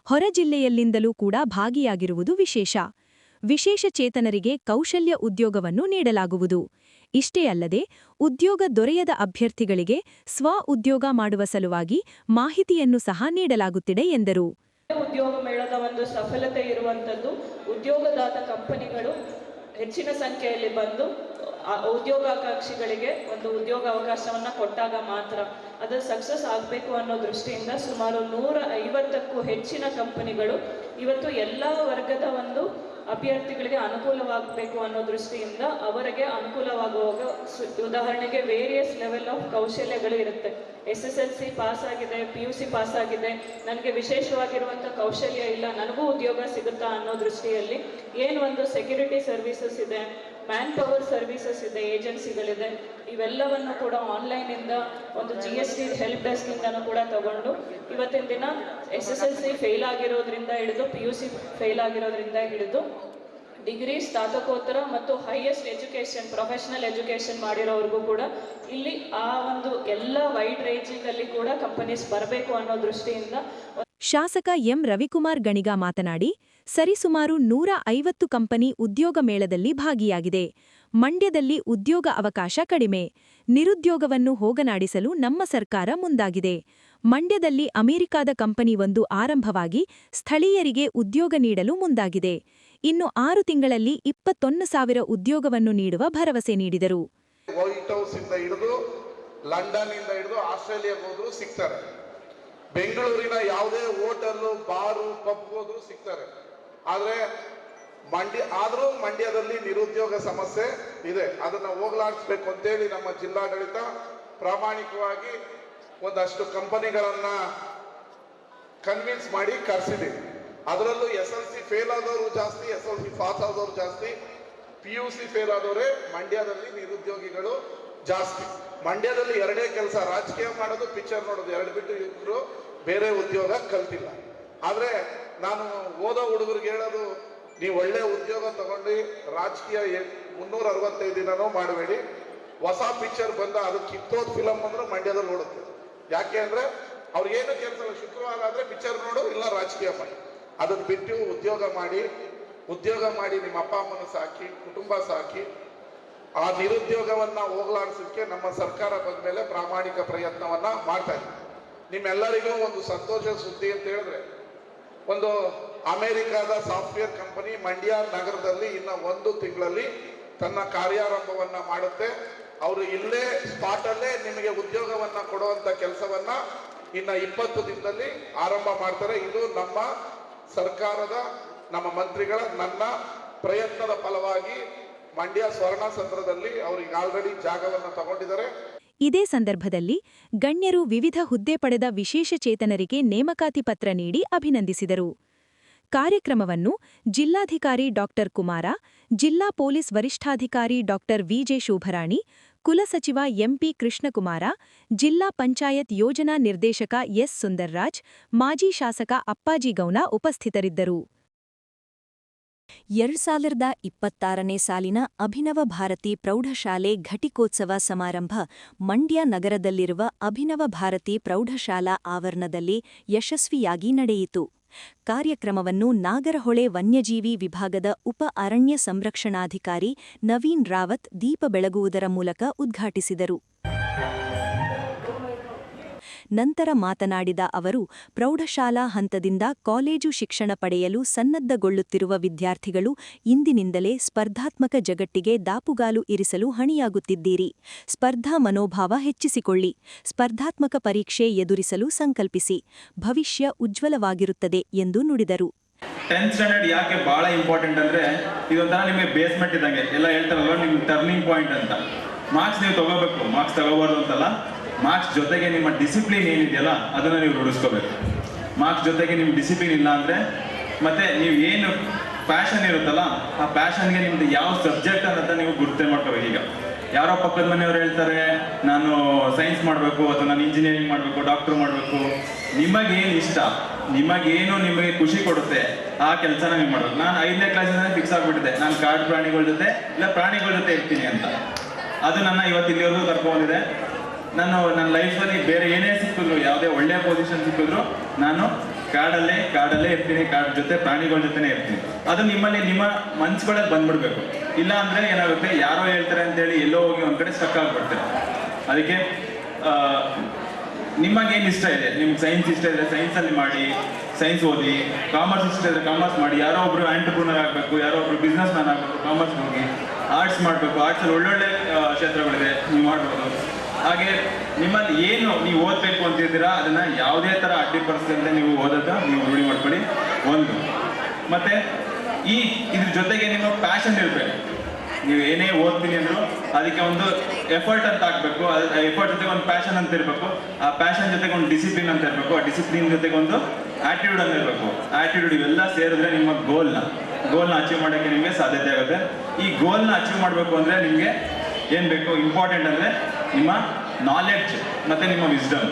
ಹೊರ ಜಿಲ್ಲೆಯಲ್ಲಿಂದಲೂ ಕೂಡ ಭಾಗಿಯಾಗಿರುವುದು ವಿಶೇಷ. ವಿಶೇಷ ಚೇತನರಿಗೆ ಕೌಶಲ್ಯ ಉದ್ಯೋಗವನ್ನು ನೀಡಲಾಗುವುದು. ಇಷ್ಟೇ ಅಲ್ಲದೆ ಉದ್ಯೋಗ ದೊರೆಯದ ಅಭ್ಯರ್ಥಿಗಳಿಗೆ ಸ್ವ ಉದ್ಯೋಗ ಮಾಡುವ ಸಲುವಾಗಿ ಮಾಹಿತಿಯನ್ನು ಸಹ ನೀಡಲಾಗುತ್ತಿದೆ ಎಂದರು.
ಉದ್ಯೋಗ ಮೇಳದ ಒಂದು ಸಫಲತೆ ಇರುವಂತದ್ದು, ಉದ್ಯೋಗದಾತ ಕಂಪನಿಗಳು ಹೆಚ್ಚಿನ ಸಂಖ್ಯೆಯಲ್ಲಿ ಬಂದು ಉದ್ಯೋಗಾಕಾಂಕ್ಷಿಗಳಿಗೆ ಒಂದು ಉದ್ಯೋಗ ಅವಕಾಶವನ್ನ ಕೊಟ್ಟಾಗ ಮಾತ್ರ ಅದು ಸಕ್ಸಸ್ ಆಗಬೇಕು ಅನ್ನೋ ದೃಷ್ಟಿಯಿಂದ ಸುಮಾರು 150ಕ್ಕೂ ಹೆಚ್ಚಿನ ಕಂಪನಿಗಳು ಇವತ್ತು ಎಲ್ಲ ವರ್ಗದ ಒಂದು ಅಭ್ಯರ್ಥಿಗಳಿಗೆ ಅನುಕೂಲವಾಗಬೇಕು ಅನ್ನೋ ದೃಷ್ಟಿಯಿಂದ ಅವರಿಗೆ ಅನುಕೂಲವಾಗುವಾಗ ಉದಾಹರಣೆಗೆ ವೇರಿಯಸ್ ಲೆವೆಲ್ ಆಫ್ ಕೌಶಲ್ಯಗಳು ಇರುತ್ತೆ. SSLC ಪಾಸ್ ಆಗಿದೆ, PUC ಪಾಸ್ ಆಗಿದೆ, ನನಗೆ ವಿಶೇಷವಾಗಿರುವಂಥ ಕೌಶಲ್ಯ ಇಲ್ಲ, ನನಗೂ ಉದ್ಯೋಗ ಸಿಗುತ್ತಾ ಅನ್ನೋ ದೃಷ್ಟಿಯಲ್ಲಿ ಏನು ಒಂದು ಸೆಕ್ಯೂರಿಟಿ ಸರ್ವಿಸಸ್ ಇದೆ, ಮ್ಯಾನ್ ಪವರ್ ಸರ್ವಿಸಸ್ ಇದೆ, ಏಜೆನ್ಸಿಗಳಿದೆ, ಇವೆಲ್ಲವನ್ನು ಕೂಡ ಆನ್ಲೈನಿಂದ ಒಂದು GST ಹೆಲ್ಪ್ ಡೆಸ್ಕಿಂದನೂ ಕೂಡ ತಗೊಂಡು ಇವತ್ತಿನ ದಿನ SSLC ಫೇಲ್ ಆಗಿರೋದ್ರಿಂದ ಹಿಡಿದು PUC ಫೇಲ್ ಆಗಿರೋದ್ರಿಂದ ಹಿಡಿದು ಡಿಗ್ರಿ, ಸ್ನಾತಕೋತ್ತರ ಮತ್ತು ಹೈಯೆಸ್ಟ್ ಎಜುಕೇಷನ್, ಪ್ರೊಫೆಷನಲ್ ಎಜುಕೇಷನ್ ಮಾಡಿರೋರ್ಗೂ ಕೂಡ ಇಲ್ಲಿ ಆ ಒಂದು ಎಲ್ಲ ವೈಡ್ ರೇಂಜಿಂಗಲ್ಲಿ ಕೂಡ ಕಂಪನೀಸ್ ಬರಬೇಕು ಅನ್ನೋ ದೃಷ್ಟಿಯಿಂದ
ಶಾಸಕ ಎಂ ರವಿಕುಮಾರ್ ಗಣಿಗ ಮಾತನಾಡಿ, ಸರಿಸುಮಾರು 150 ಕಂಪನಿ ಉದ್ಯೋಗ ಮೇಳದಲ್ಲಿ ಭಾಗಿಯಾಗಿದೆ. ಮಂಡ್ಯದಲ್ಲಿ ಉದ್ಯೋಗ ಅವಕಾಶ ಕಡಿಮೆ. ನಿರುದ್ಯೋಗವನ್ನು ಹೋಗಲಾಡಿಸಲು ನಮ್ಮ ಸರ್ಕಾರ ಮುಂದಾಗಿದೆ. ಮಂಡ್ಯದಲ್ಲಿ ಅಮೆರಿಕಾದ ಕಂಪನಿಯೊಂದು ಆರಂಭವಾಗಿ ಸ್ಥಳೀಯರಿಗೆ ಉದ್ಯೋಗ ನೀಡಲು ಮುಂದಾಗಿದೆ. ಇನ್ನು 6 ತಿಂಗಳಲ್ಲಿ 21,000 ಉದ್ಯೋಗವನ್ನು ನೀಡುವ ಭರವಸೆ ನೀಡಿದರು.
ವೈಟ್ ಹೌಸ್ ಇಂದ ಹಿಡಿದು ಲಂಡನ್ ಇಂದ ಹಿಡಿದು ಆಸ್ಟ್ರೇಲಿಯಾಗೆ ಹೋದ್ರು ಸಿಗ್ತಾರೆ. ಬೆಂಗಳೂರಿನ ಯಾವುದೇ ಹೋಟೆಲ್, ಬಾರು, ಪಬ್ ಹೋದ್ರು ಸಿಗ್ತಾರೆ. ಆದ್ರೆ ಮಂಡ್ಯದಲ್ಲಿ ನಿರುದ್ಯೋಗ ಸಮಸ್ಯೆ ಇದೆ. ಅದನ್ನ ಹೋಗಲಾಡಿಸ್ಬೇಕು ಅಂತೇಳಿ ನಮ್ಮ ಜಿಲ್ಲಾಡಳಿತ ಪ್ರಾಮಾಣಿಕವಾಗಿ ಒಂದಷ್ಟು ಕಂಪನಿಗಳನ್ನ ಕನ್ವಿನ್ಸ್ ಮಾಡಿ ಕರೆಸಿದೆ. ಅದರಲ್ಲೂ SLC ಫೇಲ್ ಆದವರು ಜಾಸ್ತಿ, SLC ಪಾಸ್ ಆದವರು ಜಾಸ್ತಿ, PUC ಫೇಲ್ ಆದವರೇ ಮಂಡ್ಯದಲ್ಲಿ ನಿರುದ್ಯೋಗಿಗಳು ಜಾಸ್ತಿ. ಮಂಡ್ಯದಲ್ಲಿ ಎರಡೇ ಕೆಲಸ, ರಾಜಕೀಯ ಮಾಡೋದು, ಪಿಕ್ಚರ್ ನೋಡೋದು, ಎರಡು ಬಿಟ್ಟು ಇವರು ಬೇರೆ ಉದ್ಯೋಗ ಕಲ್ತಿಲ್ಲ. ಆದ್ರೆ ನಾನು ಓದೋ ಹುಡುಗರಿಗೆ ಹೇಳೋದು, ನೀವು ಒಳ್ಳೆ ಉದ್ಯೋಗ ತಗೊಂಡು ರಾಜಕೀಯ 365 ದಿನನೂ ಮಾಡಬೇಡಿ. ಹೊಸ ಪಿಕ್ಚರ್ ಬಂದ ಅದು ಕಿತ್ತೋದ್ ಫಿಲಮ್ ಅಂದ್ರೆ ಮಂಡ್ಯದಲ್ಲಿ ಓಡುತ್ತೆ. ಯಾಕೆ ಅಂದ್ರೆ ಅವ್ರಿಗೇನು ಕೆಲಸ ಇಲ್ಲ, ಶುಕ್ರವಾರ ಆದ್ರೆ ಪಿಕ್ಚರ್ ನೋಡು, ಇಲ್ಲ ರಾಜಕೀಯ ಮಾಡಿ. ಅದನ್ನ ಬಿಟ್ಟು ಉದ್ಯೋಗ ಮಾಡಿ ನಿಮ್ಮ ಅಪ್ಪ ಅಮ್ಮನ ಸಾಕಿ, ಕುಟುಂಬ ಸಾಕಿ. ಆ ನಿರುದ್ಯೋಗವನ್ನ ಹೋಗಲಾಡಿಸಲಿಕ್ಕೆ ನಮ್ಮ ಸರ್ಕಾರ ಬಂದ ಮೇಲೆ ಪ್ರಾಮಾಣಿಕ ಪ್ರಯತ್ನವನ್ನ ಮಾಡ್ತಾ ಇದೆ. ನಿಮ್ಮೆಲ್ಲರಿಗೂ ಒಂದು ಸಂತೋಷ ಸುದ್ದಿ ಅಂತ ಹೇಳಿದ್ರೆ, ಒಂದು ಅಮೆರಿಕಾದ ಸಾಫ್ಟ್ವೇರ್ ಕಂಪನಿ ಮಂಡ್ಯ ನಗರದಲ್ಲಿ ಇನ್ನು 1 ತಿಂಗಳಲ್ಲಿ ತನ್ನ ಕಾರ್ಯಾರಂಭವನ್ನ ಮಾಡುತ್ತೆ. ಅವರು ಇಲ್ಲೇ ಸ್ಪಾಟಲ್ಲೇ ನಿಮಗೆ ಉದ್ಯೋಗವನ್ನ ಕೊಡುವಂತ ಕೆಲಸವನ್ನ ಇನ್ನು 20 ದಿನದಲ್ಲಿ ಆರಂಭ ಮಾಡ್ತಾರೆ. ಇದು ನಮ್ಮ ಸರ್ಕಾರದ, ನಮ್ಮ ಮಂತ್ರಿಗಳ, ನನ್ನ ಪ್ರಯತ್ನದ ಫಲವಾಗಿ ಮಂಡ್ಯ ಸ್ವರ್ಣಸಂದ್ರದಲ್ಲಿ ಅವರಿಗೆ ಆಲ್ರೆಡಿ ಜಾಗವನ್ನು ತಗೊಂಡಿದ್ದಾರೆ.
ಇದೇ ಸಂದರ್ಭದಲ್ಲಿ ಗಣ್ಯರು ವಿವಿಧ ಹುದ್ದೆ ಪಡೆದ ವಿಶೇಷಚೇತನರಿಗೆ ನೇಮಕಾತಿ ಪತ್ರ ನೀಡಿ ಅಭಿನಂದಿಸಿದರು. ಕಾರ್ಯಕ್ರಮವನ್ನು ಜಿಲ್ಲಾಧಿಕಾರಿ ಡಾ ಕುಮಾರ, ಜಿಲ್ಲಾ ಪೊಲೀಸ್ ವರಿಷ್ಠಾಧಿಕಾರಿ ಡಾ ವಿಜೆ ಶೋಭರಾಣಿ, ಕುಲಸಚಿವ ಎಂಪಿ ಕೃಷ್ಣಕುಮಾರ, ಜಿಲ್ಲಾ ಪಂಚಾಯತ್ ಯೋಜನಾ ನಿರ್ದೇಶಕ ಎಸ್ ಸುಂದರ್ರಾಜ್, ಮಾಜಿ ಶಾಸಕ ಅಪ್ಪಾಜಿಗೌನ ಉಪಸ್ಥಿತರಿದ್ದರು. 2026ನೇ ಸಾಲಿನ ಅಭಿನವ ಭಾರತಿ ಪ್ರೌಢಶಾಲೆ ಘಟಿಕೋತ್ಸವ ಸಮಾರಂಭ ಮಂಡ್ಯ ನಗರದಲ್ಲಿರುವ ಅಭಿನವ ಭಾರತಿ ಪ್ರೌಢಶಾಲಾ ಆವರಣದಲ್ಲಿ ಯಶಸ್ವಿಯಾಗಿ ನಡೆಯಿತು. ಕಾರ್ಯಕ್ರಮವನ್ನು ನಾಗರಹೊಳೆ ವನ್ಯಜೀವಿ ವಿಭಾಗದ ಉಪ ಅರಣ್ಯ ಸಂರಕ್ಷಣಾಧಿಕಾರಿ ನವೀನ್ ರಾವತ್ ದೀಪ ಬೆಳಗುವುದರ ಮೂಲಕ ಉದ್ಘಾಟಿಸಿದರು. ನಂತರ ಮಾತನಾಡಿದ ಅವರು, ಪ್ರೌಢಶಾಲಾ ಹಂತದಿಂದ ಕಾಲೇಜು ಶಿಕ್ಷಣ ಪಡೆಯಲು ಸನ್ನದ್ಧಗೊಳ್ಳುತ್ತಿರುವ ವಿದ್ಯಾರ್ಥಿಗಳು ಇಂದಿನಿಂದಲೇ ಸ್ಪರ್ಧಾತ್ಮಕ ಜಗತ್ತಿಗೆ ದಾಪುಗಾಲು ಇರಿಸಲು ಹಣಿಯಾಗುತ್ತಿದ್ದೀರಿ. ಸ್ಪರ್ಧಾ ಮನೋಭಾವ ಹೆಚ್ಚಿಸಿಕೊಳ್ಳಿ. ಸ್ಪರ್ಧಾತ್ಮಕ ಪರೀಕ್ಷೆ ಎದುರಿಸಲು ಸಂಕಲ್ಪಿಸಿ. ಭವಿಷ್ಯ ಉಜ್ವಲವಾಗಿರುತ್ತದೆ ಎಂದು ನುಡಿದರು.
10th ಸ್ಟ್ಯಾಂಡರ್ಡ್ ಯಾಕೆ ಬಹಳ ಇಂಪಾರ್ಟೆಂಟ್ ಅಂದ್ರೆ, ಇದೊಂಥರ ನಿಮಗೆ ಬೇಸ್ಮೆಂಟ್ ಇದ್ದಂಗೆ. ಎಲ್ಲ ಹೇಳ್ತಾರಲ್ವ, ನಿಮ್ಗೆ ಟರ್ನಿಂಗ್ ಪಾಯಿಂಟ್ ಅಂತ. ಮಾರ್ಕ್ಸ್ ನೀವು ತಗೋಬೇಕು, ಮಾರ್ಕ್ಸ್ ತಗೋಬಾರ್ದು ಅಂತಲ್ಲ. ಮಾರ್ಕ್ಸ್ ಜೊತೆಗೆ ನಿಮ್ಮ ಡಿಸಿಪ್ಲಿನ್ ಏನಿದೆಯಲ್ಲ ಅದನ್ನು ನೀವು ರೂಢಿಸ್ಕೋಬೇಕು. ಮಾರ್ಕ್ಸ್ ಜೊತೆಗೆ ನಿಮ್ಮ ಡಿಸಿಪ್ಲಿನ್ ಇಲ್ಲ ಅಂದರೆ, ಮತ್ತೆ ನೀವು ಏನು ಪ್ಯಾಷನ್ ಇರುತ್ತಲ್ಲ, ಆ ಪ್ಯಾಷನ್ಗೆ ನಿಮ್ದು ಯಾವ ಸಬ್ಜೆಕ್ಟ್ ಅನ್ನೋದನ್ನ ನೀವು ಗುರುತೇ ಮಾಡ್ಕೋಬೇಕು. ಈಗ ಯಾರೋ ಪಕ್ಕದ ಮನೆಯವರು ಹೇಳ್ತಾರೆ ನಾನು ಸೈನ್ಸ್ ಮಾಡಬೇಕು ಅಥವಾ ನಾನು ಇಂಜಿನಿಯರಿಂಗ್ ಮಾಡಬೇಕು, ಡಾಕ್ಟರ್ ಮಾಡಬೇಕು. ನಿಮಗೇನು ಇಷ್ಟ, ನಿಮಗೆ ಖುಷಿ ಕೊಡುತ್ತೆ ಆ ಕೆಲಸನ ನೀವು ಮಾಡಬೇಕು. ನಾನು 5ನೇ ಕ್ಲಾಸಿಂದ ಫಿಕ್ಸ್ ಆಗಿಬಿಟ್ಟಿದೆ, ನಾನು ಕಾಡು ಪ್ರಾಣಿಗಳ ಜೊತೆ ಇಲ್ಲ ಪ್ರಾಣಿಗಳ ಜೊತೆ ಇರ್ತೀನಿ ಅಂತ. ಅದು ನನ್ನ ಇವತ್ತು ಇಲ್ಲಿವರೆಗೂ ಕರ್ಕೊಂಡ್ಬಂದಿದೆ. ನಾನು ನನ್ನ ಲೈಫಲ್ಲಿ ಬೇರೆ ಏನೇ ಸಿಕ್ಕಿದ್ರು, ಯಾವುದೇ ಒಳ್ಳೆಯ ಪೊಸಿಷನ್ ಸಿಕ್ಕಿದ್ರು, ನಾನು ಕಾಡಲ್ಲೇ ಇರ್ತೀನಿ, ಕಾಡು ಜೊತೆ ಪ್ರಾಣಿಗಳ ಜೊತೆನೇ ಇರ್ತೀನಿ. ಅದು ನಿಮ್ಮ ಮನ್ಸುಗಳಲ್ಲಿ ಬಂದ್ಬಿಡ್ಬೇಕು. ಇಲ್ಲ ಅಂದರೆ ಏನಾಗುತ್ತೆ, ಯಾರೋ ಹೇಳ್ತಾರೆ ಅಂತೇಳಿ ಎಲ್ಲೋ ಹೋಗಿ ಒಂದು ಕಡೆ ಸ್ಟಕ್ ಆಗಿಬಿಡ್ತಾರೆ. ಅದಕ್ಕೆ ನಿಮಗೇನು ಇಷ್ಟ ಇದೆ, ನಿಮ್ಗೆ ಸೈನ್ಸ್ ಇಷ್ಟ ಇದ್ದರೆ ಸೈನ್ಸಲ್ಲಿ ಮಾಡಿ, ಸೈನ್ಸ್ ಓದಿ. ಕಾಮರ್ಸ್ ಇಷ್ಟ ಇದ್ದರೆ ಕಾಮರ್ಸ್ ಮಾಡಿ. ಯಾರೋ ಒಬ್ರು ಆಂಟರ್ಪ್ರೂನರ್ ಆಗಬೇಕು, ಯಾರೋ ಒಬ್ರು ಬಿಸ್ನೆಸ್ ಮ್ಯಾನ್ ಆಗಬೇಕು, ಕಾಮರ್ಸ್ ಹೋಗಿ. ಆರ್ಟ್ಸ್ ಮಾಡಬೇಕು, ಆರ್ಟ್ಸಲ್ಲಿ ಒಳ್ಳೊಳ್ಳೆ ಕ್ಷೇತ್ರಗಳಿದೆ, ನೀವು ಮಾಡ್ಬೋದು. ಹಾಗೆ ನಿಮ್ಮಲ್ಲಿ ಏನು ನೀವು ಓದಬೇಕು ಅಂತಿದ್ದೀರಾ ಅದನ್ನು ಯಾವುದೇ ಥರ ಅಡ್ಡಿಪಡಿಸದಂತೆ ನೀವು ಓದೋದು ನೀವು ರೂಢಿ ಮಾಡ್ಕೊಳ್ಳಿ. ಒಂದು ಮತ್ತು ಇದ್ರ ಜೊತೆಗೆ ನಿಮ್ಮ ಪ್ಯಾಷನ್ ಇರಬೇಕು. ನೀವು ಏನೇ ಓದ್ತೀನಿ ಅಂದರೂ ಅದಕ್ಕೆ ಒಂದು ಎಫರ್ಟ್ ಅಂತ ಹಾಕ್ಬೇಕು. ಎಫರ್ಟ್ ಜೊತೆಗೆ ಒಂದು ಪ್ಯಾಷನ್ ಅಂತ ಇರಬೇಕು. ಆ ಪ್ಯಾಷನ್ ಜೊತೆಗೆ ಒಂದು ಡಿಸಿಪ್ಲಿನ್ ಅಂತ ಇರಬೇಕು. ಆ ಡಿಸಿಪ್ಲಿನ್ ಜೊತೆಗೆ ಒಂದು ಆಟಿಟ್ಯೂಡ್ ಅಂತ ಇರಬೇಕು. ಆಟಿಟ್ಯೂಡ್ ಇವೆಲ್ಲ ಸೇರಿದ್ರೆ ನಿಮ್ಮ ಗೋಲ್ನ ಅಚೀವ್ ಮಾಡೋಕ್ಕೆ ನಿಮಗೆ ಸಾಧ್ಯತೆ ಆಗುತ್ತೆ. ಈ ಗೋಲ್ನ ಅಚೀವ್ ಮಾಡಬೇಕು ಅಂದರೆ ನಿಮಗೆ ಏನು ಬೇಕು? ಇಂಪಾರ್ಟೆಂಟ್ ಅಂದರೆ ನಿಮ್ಮ ನಾಲೆಡ್ಜ್ ಮತ್ತು ನಿಮ್ಮ ವಿಸ್ಡಮ್.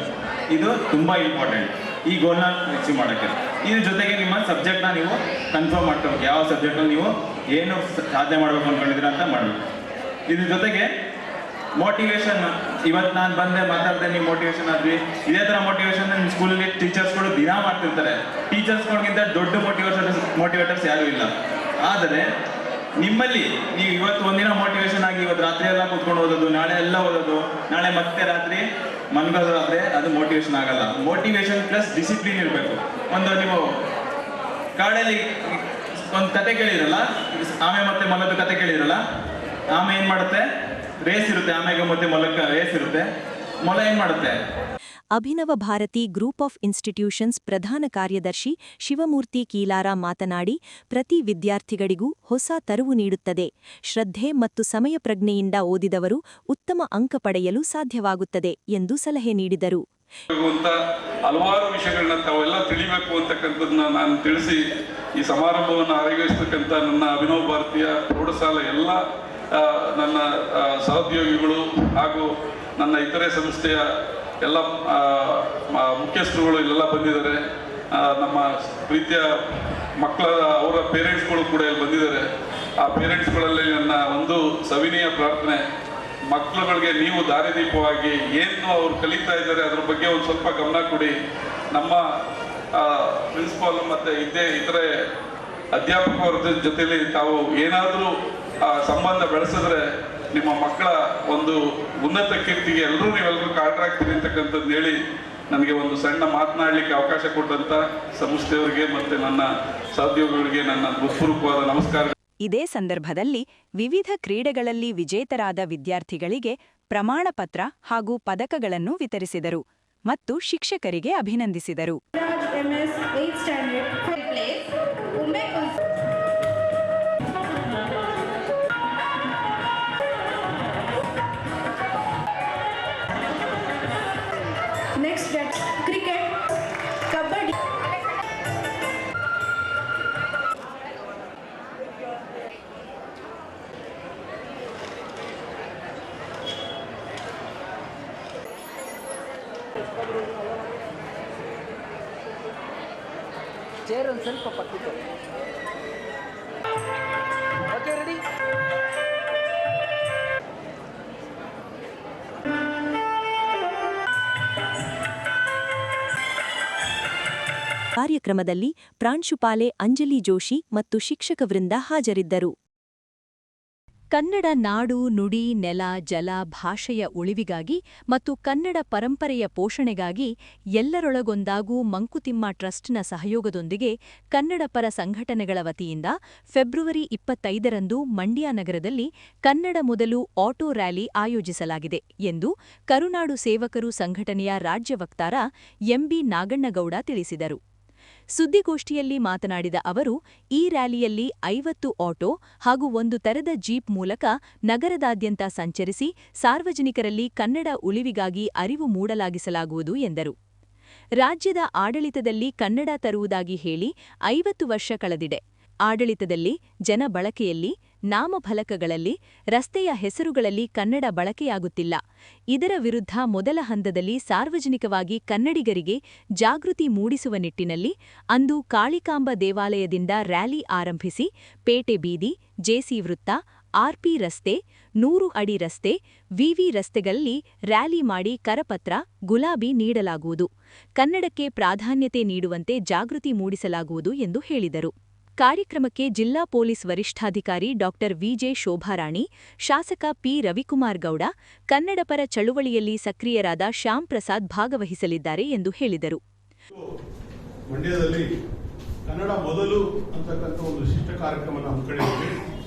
ಇದು ತುಂಬ ಇಂಪಾರ್ಟೆಂಟ್ ಈ ಗೋಲ್ನ ಅಚೀವ್ ಮಾಡೋಕ್ಕೆ. ಇದ್ರ ಜೊತೆಗೆ ನಿಮ್ಮ ಸಬ್ಜೆಕ್ಟ್ನ ನೀವು ಕನ್ಫರ್ಮ್ ಮಾಡ್ಕೋಬೇಕು. ಯಾವ ಸಬ್ಜೆಕ್ಟಲ್ಲಿ ನೀವು ಏನು ಸಾಧನೆ ಮಾಡಬೇಕು ಅಂದ್ಕೊಂಡಿದ್ದೀರಾ ಅಂತ ಮಾಡಬೇಕು. ಇದ್ರ ಜೊತೆಗೆ ಮೋಟಿವೇಶನ್. ಇವತ್ತು ನಾನು ಬಂದೆ ಮಾತಾಡಿದೆ, ನೀವು ಮೋಟಿವೇಶನ್ ಆದ್ವಿ. ಇದೇ ಥರ ಮೋಟಿವೇಶನ್ ನಿಮ್ಮ ಸ್ಕೂಲಲ್ಲಿ ಟೀಚರ್ಸ್ಗಳು ದಿನ ಮಾಡ್ತಿರ್ತಾರೆ. ಟೀಚರ್ಸ್ಗಳಿಗಿಂತ ದೊಡ್ಡ ಮೋಟಿವೇಟರ್ಸ್ ಯಾರೂ ಇಲ್ಲ. ಆದರೆ ನಿಮ್ಮಲ್ಲಿ ನೀವು ಇವತ್ತು ಒಂದಿನ ಮೋಟಿವೇಶನ್ ಆಗಿ ಇವತ್ತು ರಾತ್ರಿ ಎಲ್ಲ ಕೂತ್ಕೊಂಡು ಓದೋದು, ನಾಳೆ ಎಲ್ಲ ಓದೋದು, ನಾಳೆ ಮತ್ತೆ ರಾತ್ರಿ ಮನ್ಗೋದಾದ್ರೆ ಅದು ಮೋಟಿವೇಶನ್ ಆಗಲ್ಲ. ಮೋಟಿವೇಶನ್ ಪ್ಲಸ್ ಡಿಸಿಪ್ಲಿನ್ ಇರಬೇಕು. ಒಂದು ನೀವು ಕಾಡಲ್ಲಿ ಒಂದು ಕತೆ ಕೇಳಿದ್ರಲ್ಲ, ಆಮೆ ಮತ್ತೆ ಮೊಲದ ಕತೆ ಕೇಳಿದ್ರಲ್ಲ. ಆಮೆ ಏನು ಮಾಡುತ್ತೆ? ರೇಸ್ ಇರುತ್ತೆ. ಆಮೆಗೆ ಮತ್ತೆ ಮೊಲಕ್ಕೆ ರೇಸ್ ಇರುತ್ತೆ. ಮೊಲ ಏನು ಮಾಡುತ್ತೆ?
Abhinava Bharati group of institutions ಪ್ರಧಾನ ಕಾರ್ಯದರ್ಶಿ ಶಿವಮೂರ್ತಿ ಕೀಲಾರ ಮಾತನಾಡಿ, ಪ್ರತಿ ವಿದ್ಯಾರ್ಥಿಗಳಿಗೂ ಹೊಸ ತರುವು ನೀಡುತ್ತದೆ. ಶ್ರದ್ಧೆ ಮತ್ತು ಸಮಯ ಪ್ರಜ್ಞೆಯಿಂದ ಓದಿದವರು ಉತ್ತಮ ಅಂಕ ಪಡೆಯಲು ಸಾಧ್ಯವಾಗುತ್ತದೆ ಎಂದು ಸಲಹೆ ನೀಡಿದರು.
ಹಲವಾರು ವಿಷಯಗಳನ್ನ ತಾವೆಲ್ಲ ತಿಳಿಬೇಕು ಅಂತಕ್ಕಂಥದ್ದನ್ನ ನಾನು ತಿಳಿಸಿ ಈ ಸಮಾರಂಭವನ್ನು ಆಯೋಜಿಸ್ತಕ್ಕಂಥ ನನ್ನ ಅಭಿನವ ಭಾರತೀಯ ಪ್ರೌಢಶಾಲೆ ಎಲ್ಲ ನನ್ನ ಸಹೋದ್ಯೋಗಿಗಳು ಹಾಗೂ ನನ್ನ ಇತರೆ ಸಂಸ್ಥೆಯ ಎಲ್ಲ ಮುಖ್ಯಸ್ಥರುಗಳು ಇಲ್ಲೆಲ್ಲ ಬಂದಿದ್ದಾರೆ. ನಮ್ಮ ಪ್ರೀತಿಯ ಮಕ್ಕಳ ಅವರ ಪೇರೆಂಟ್ಸ್ಗಳು ಕೂಡ ಇಲ್ಲಿ ಬಂದಿದ್ದಾರೆ. ಆ ಪೇರೆಂಟ್ಸ್ಗಳಲ್ಲಿ ನನ್ನ ಒಂದು ಸವಿನೀಯ ಪ್ರಾರ್ಥನೆ, ಮಕ್ಕಳುಗಳಿಗೆ ನೀವು ದಾರಿದೀಪವಾಗಿ ಏನು ಅವ್ರು ಕಲಿತಾ ಇದ್ದಾರೆ ಅದ್ರ ಬಗ್ಗೆ ಒಂದು ಸ್ವಲ್ಪ ಗಮನ ಕೊಡಿ. ನಮ್ಮ ಪ್ರಿನ್ಸಿಪಾಲ್ ಮತ್ತು ಇತರೆ ಅಧ್ಯಾಪಕರ ಜೊತೆಲಿ ತಾವು ಏನಾದರೂ ಸಂಬಂಧ ಬೆಳೆಸಿದ್ರೆ ನಿಮ್ಮ ಮಕ್ಕಳ ಒಂದು ಉನ್ನತ ಕೀರ್ತಿಗೆ ನೀವೆಲ್ಲರೂ ಕಾರಣರಾಗ್ತೀರಿ ಅಂತಕ್ಕಂಥದ್ದು ಹೇಳಿ ನನಗೆ ಒಂದು ಸಣ್ಣ ಮಾತನಾಡಲಿಕ್ಕೆ ಅವಕಾಶ ಕೊಟ್ಟಂತ ಸಂಸ್ಥೆಯವರಿಗೆ ಮತ್ತು ನನ್ನ ಸಹೋದ್ಯೋಗಿಗಳಿಗೆ ನನ್ನ ಹೃತ್ಪೂರ್ವಕವಾದ ನಮಸ್ಕಾರ.
ಇದೇ ಸಂದರ್ಭದಲ್ಲಿ ವಿವಿಧ ಕ್ರೀಡೆಗಳಲ್ಲಿ ವಿಜೇತರಾದ ವಿದ್ಯಾರ್ಥಿಗಳಿಗೆ ಪ್ರಮಾಣಪತ್ರ ಹಾಗೂ ಪದಕಗಳನ್ನು ವಿತರಿಸಿದರು ಮತ್ತು ಶಿಕ್ಷಕರಿಗೆ ಅಭಿನಂದಿಸಿದರು.
Next, that's cricket, kabaddi.
Chair ಒಂದು ಸ್ವಲ್ಪ ಪಕ್ಕಕ್ಕೆ. Okay, ready?
ಕಾರ್ಯಕ್ರಮದಲ್ಲಿ ಪ್ರಾಂಶುಪಾಲೆ ಅಂಜಲಿ ಜೋಶಿ ಮತ್ತು ಶಿಕ್ಷಕ ವೃಂದ ಹಾಜರಿದ್ದರು. ಕನ್ನಡ ನಾಡು, ನುಡಿ, ನೆಲ, ಜಲ, ಭಾಷೆಯ ಉಳಿವಿಗಾಗಿ ಮತ್ತು ಕನ್ನಡ ಪರಂಪರೆಯ ಪೋಷಣೆಗಾಗಿ ಎಲ್ಲರೊಳಗೊಂದಾಗೂ ಮಂಕುತಿಮ್ಮ ಟ್ರಸ್ಟ್ನ ಸಹಯೋಗದೊಂದಿಗೆ ಕನ್ನಡ ಪರ ಸಂಘಟನೆಗಳ ವತಿಯಿಂದ ಫೆಬ್ರವರಿ 25ರಂದು ಮಂಡ್ಯ ನಗರದಲ್ಲಿ ಕನ್ನಡ ಮೊದಲು ಆಟೋ ರ್ಯಾಲಿ ಆಯೋಜಿಸಲಾಗಿದೆ ಎಂದು ಕರುನಾಡು ಸೇವಕರು ಸಂಘಟನೆಯ ರಾಜ್ಯ ವಕ್ತಾರ ಎಂಬಿ ನಾಗಣ್ಣಗೌಡ ತಿಳಿಸಿದರು. ಸುದ್ದಿಗೋಷ್ಠಿಯಲ್ಲಿ ಮಾತನಾಡಿದ ಅವರು, ಈ ರ್ಯಾಲಿಯಲ್ಲಿ 50 ಆಟೋ ಹಾಗೂ ಒಂದು ತೆರೆದ ಜೀಪ್ ಮೂಲಕ ನಗರದಾದ್ಯಂತ ಸಂಚರಿಸಿ ಸಾರ್ವಜನಿಕರಲ್ಲಿ ಕನ್ನಡ ಉಳಿವಿಗಾಗಿ ಅರಿವು ಮೂಡಲಾಗಿಸಲಾಗುವುದು ಎಂದರು. ರಾಜ್ಯದ ಆಡಳಿತದಲ್ಲಿ ಕನ್ನಡ ತರುವುದಾಗಿ ಹೇಳಿ 50 ವರ್ಷ ಕಳೆದಿದೆ. ಆಡಳಿತದಲ್ಲಿ, ಜನ ಬಳಕೆಯಲ್ಲಿ, ನಾಮಫಲಕಗಳಲ್ಲಿ, ರಸ್ತೆಯ ಹೆಸರುಗಳಲ್ಲಿ ಕನ್ನಡ ಬಳಕೆಯಾಗುತ್ತಿಲ್ಲ. ಇದರ ವಿರುದ್ಧ ಮೊದಲ ಹಂತದಲ್ಲಿ ಸಾರ್ವಜನಿಕವಾಗಿ ಕನ್ನಡಿಗರಿಗೆ ಜಾಗೃತಿ ಮೂಡಿಸುವ ನಿಟ್ಟಿನಲ್ಲಿ ಅಂದು ಕಾಳಿಕಾಂಬ ದೇವಾಲಯದಿಂದ ರ್ಯಾಲಿ ಆರಂಭಿಸಿ ಪೇಟೆ ಬೀದಿ, ಜೆಸಿ ವೃತ್ತ, ಆರ್ಪಿ ರಸ್ತೆ, 100 ಅಡಿ ರಸ್ತೆ, ವಿವಿ ರಸ್ತೆಗಳಲ್ಲಿ ರ್ಯಾಲಿ ಮಾಡಿ ಕರಪತ್ರ, ಗುಲಾಬಿ ನೀಡಲಾಗುವುದು. ಕನ್ನಡಕ್ಕೆ ಪ್ರಾಧಾನ್ಯತೆ ನೀಡುವಂತೆ ಜಾಗೃತಿ ಮೂಡಿಸಲಾಗುವುದು ಎಂದು ಹೇಳಿದರು. ಕಾರ್ಯಕ್ರಮಕ್ಕೆ ಜಿಲ್ಲಾ ಪೊಲೀಸ್ ವರಿಷ್ಠಾಧಿಕಾರಿ ಡಾ ವಿಜೆ ಶೋಭಾರಾಣಿ, ಶಾಸಕ ಪಿ ರವಿಕುಮಾರ್ ಗೌಡ, ಕನ್ನಡಪರ ಚಳುವಳಿಯಲ್ಲಿ ಸಕ್ರಿಯರಾದ ಶ್ಯಾಮ್ ಪ್ರಸಾದ್ ಭಾಗವಹಿಸಲಿದ್ದಾರೆ ಎಂದು ಹೇಳಿದರು.
ಮಂಡ್ಯದಲ್ಲಿ ಕನ್ನಡ ಮೊದಲು ಅಂತಕ್ಕಂಥ ಒಂದು ವಿಶಿಷ್ಟ ಕಾರ್ಯಕ್ರಮವನ್ನು ಹಮ್ಮಿಕೊಂಡಿದ್ದೀವಿ.